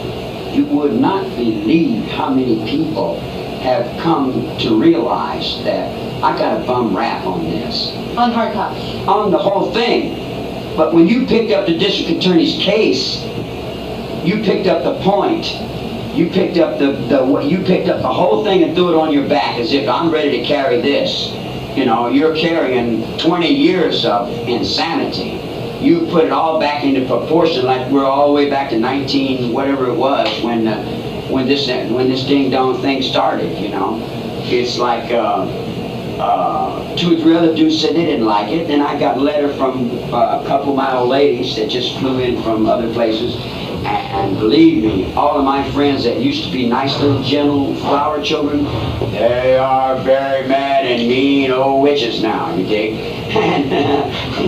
You would not believe how many people have come to realize that I got a bum rap on this. On Hard Copy. On the whole thing. But when you picked up the district attorney's case, you picked up the point. You picked up you picked up the whole thing and threw it on your back as if I'm ready to carry this. You know, you're carrying 20 years of insanity. You put it all back into proportion, like we're all the way back to 19 whatever it was when this ding dong thing started. You know, it's like 2 or 3 other dudes said they didn't like it. Then I got a letter from a couple of my old ladies that just flew in from other places. And believe me, all of my friends that used to be nice little gentle flower children, they are very mad and mean old witches now, you dig? And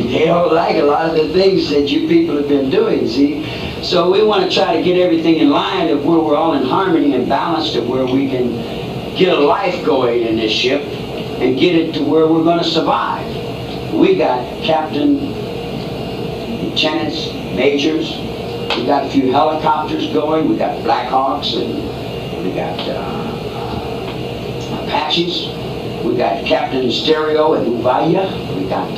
they don't like a lot of the things that you people have been doing, see? So we want to try to get everything in line of where we're all in harmony and balanced, of where we can get a life going in this ship and get it to where we're going to survive. We got captain, lieutenants, majors. We got a few helicopters going. We got Blackhawks, and we got Apaches. We got Captain Stereo and Uvaya. We got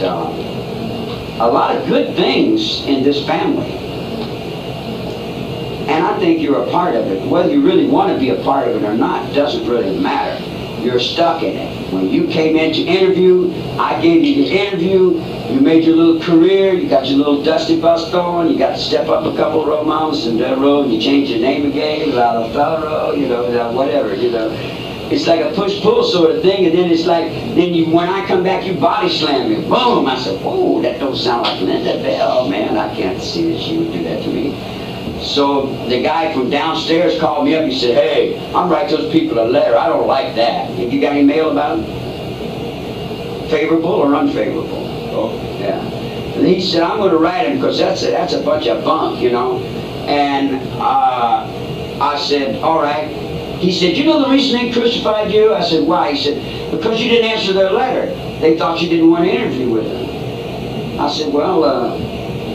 a lot of good things in this family. And I think you're a part of it. Whether you really want to be a part of it or not doesn't really matter. You're stuck in it. When you came in to interview, I gave you the interview. You made your little career. You got your little dusty bust on. You got to step up a couple of romance and that road. You changed your name again, you know, whatever, you know. It's like a push-pull sort of thing, and then it's like, when I come back, you body slam me. Boom! I said, whoa, that don't sound like Linda Bell, man. I can't see that she would do that to me. So the guy from downstairs called me up. He said, hey, I'm writing those people a letter. I don't like that. Have you got any mail about it? Favorable or unfavorable? Oh, yeah. And he said, I'm going to write him because that's a bunch of bunk, you know. And I said, all right. He said, you know the reason they crucified you? I said, why? He said, because you didn't answer their letter. They thought you didn't want to interview with them. I said, well,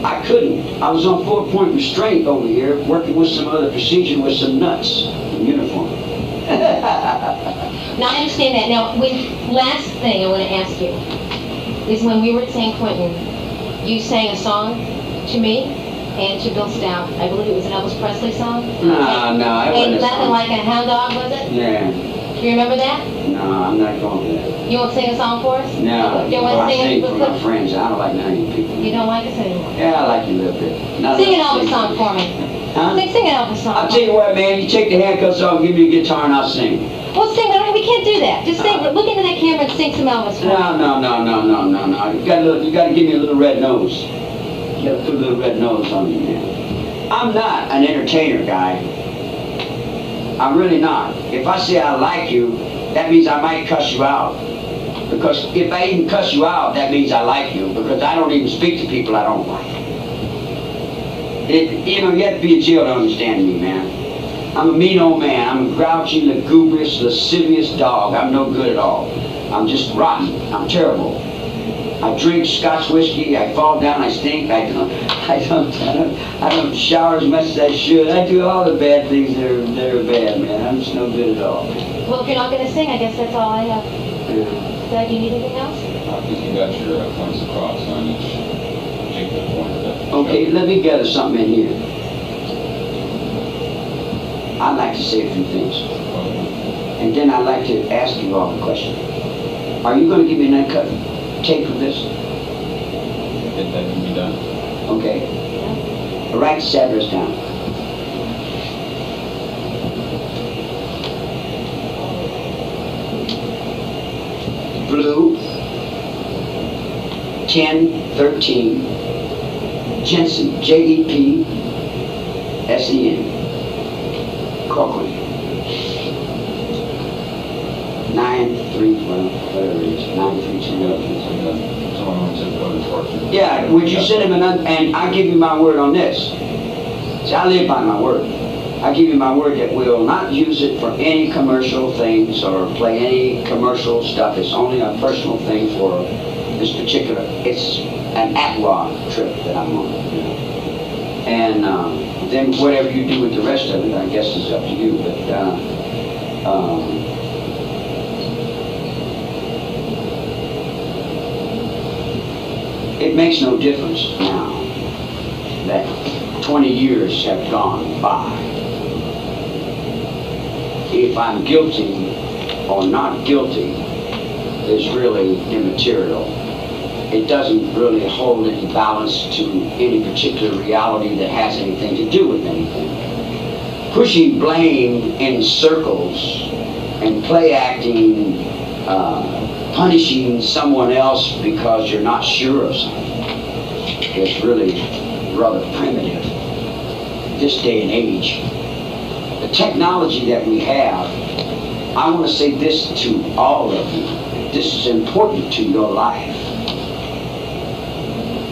I couldn't. I was on 4-point restraint over here, working with some other procedure with some nuts in uniform. Now, I understand that. Now, last thing I want to ask you is when we were at San Quentin, you sang a song to me and to Bill Stout. I believe it was an Elvis Presley song. No, I wasn't. Ain't nothing like a hound dog, was it? Yeah. Do you remember that? No, I'm not going to that. You won't sing a song for us? No, You don't want to I sing sing it? for my friends. I don't like none of you people. You don't like us anymore? Yeah, I like you a little bit. Sing an Elvis song for me. Huh? Sing an Elvis song. I'll tell you what, man. You take the handcuffs off, give me a guitar, and I'll sing. Well, sing. We can't do that. Just sing. Look into that camera and sing some Elvis for me. No. You got to give me a little red nose. You got to put a little red nose on me, man. I'm not an entertainer, guy. I'm really not. If I say I like you, that means I might cuss you out. Because if I even cuss you out, that means I like you. Because I don't even speak to people I don't like. You have to be in jail to understand me, man. I'm a mean old man. I'm a grouchy, lugubrious, lascivious dog. I'm no good at all. I'm just rotten. I'm terrible. I drink Scotch whiskey. I fall down. I stink. I don't shower as much as I should. I do all the bad things that are bad, man. I'm just no good at all. Well, if you're not going to sing, I guess that's all I have. Yeah. Dad, do you need anything else? I think you got your points across on each particular point of that. Okay, let me gather something in here. I'd like to say a few things. And then I'd like to ask you all a question. Are you going to give me an uncut tape of this? If that can be done. Okay. Write this address down. Blue 1013 Jensen, J-E-P-S-E-N, Cochran. 932. Yeah, would you send him and I give you my word on this. See, I live by my word. I give you my word that we'll not use it for any commercial things or play any commercial stuff. It's only a personal thing for this particular, it's an Atwa trip that I'm on. And then whatever you do with the rest of it, I guess is up to you. But it makes no difference now that 20 years have gone by. If I'm guilty or not guilty is really immaterial. It doesn't really hold any balance to any particular reality that has anything to do with anything. Pushing blame in circles and play acting punishing someone else because you're not sure of something is really rather primitive. This day and age, the technology that we have, I want to say this to all of you. This is important to your life.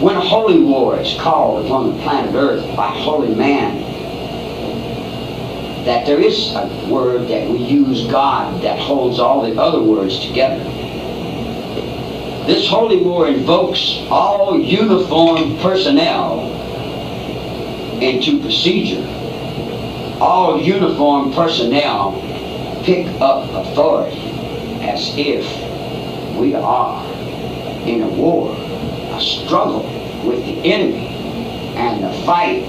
When a holy war is called upon the planet Earth by a holy man, that there is a word that we use, God, that holds all the other words together. This holy war invokes all uniformed personnel into procedure. All uniformed personnel pick up authority as if we are in a war, a struggle with the enemy, and the fight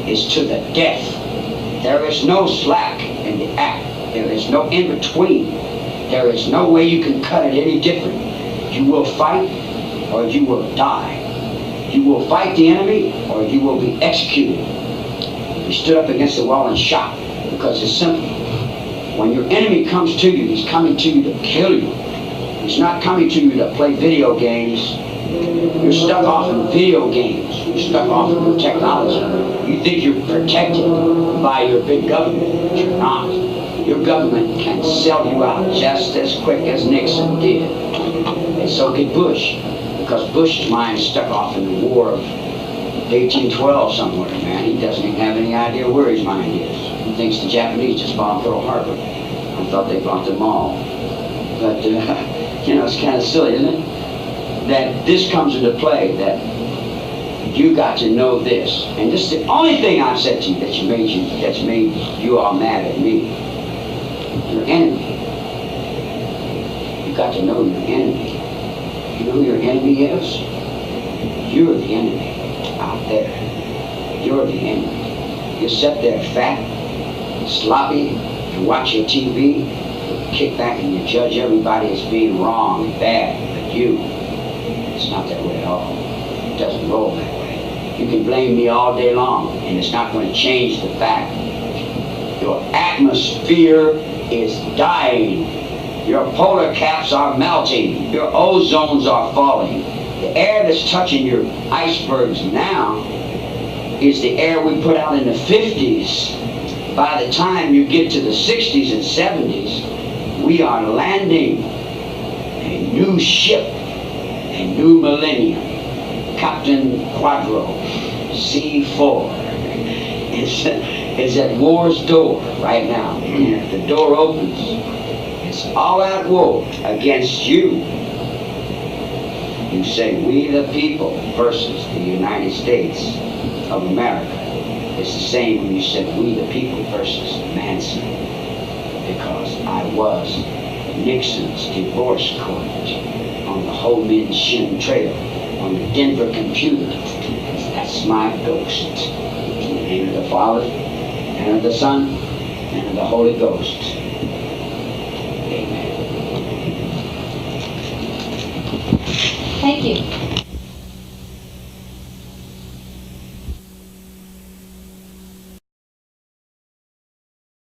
is to the death. There is no slack in the act. There is no in between. There is no way you can cut it any different. You will fight or you will die. You will fight the enemy or you will be executed. You stood up against the wall and shot, because it's simple. When your enemy comes to you, he's coming to you to kill you. He's not coming to you to play video games. You're stuck off in video games. You're stuck off in technology. You think you're protected by your big government, but you're not. Your government can sell you out just as quick as Nixon did. And so did Bush, because Bush's mind is stuck off in the war of 1812 somewhere, man. He doesn't even have any idea where his mind is. He thinks the Japanese just bombed Pearl Harbor. I thought they bombed them all. But, you know, it's kind of silly, isn't it? That this comes into play, that you got to know this. And this is the only thing I've said to you that's made you all mad at me. Your enemy. You got to know your enemy. You know who your enemy is? You're the enemy out there. You're the enemy. You sit there fat, sloppy, you watch your TV, you kick back and you judge everybody as being wrong and bad, but you. It's not that way at all. It doesn't roll that way. You can blame me all day long, and it's not going to change the fact. Your atmosphere is dying. Your polar caps are melting. Your ozones are falling. The air that's touching your icebergs now is the air we put out in the 50s. By the time you get to the 60s and 70s, we are landing a new ship, a new millennium. Captain Quadro, C4, is at war's door right now. If the door opens, it's all-out war against you. You say, we the people versus the United States of America. It's the same when you said, we the people versus Manson. Because I was Nixon's divorce court on the Ho Min Shin Trail, on the Denver computer. That's my ghost. In the name of the Father, and of the Son, and of the Holy Ghost. Amen. Thank you.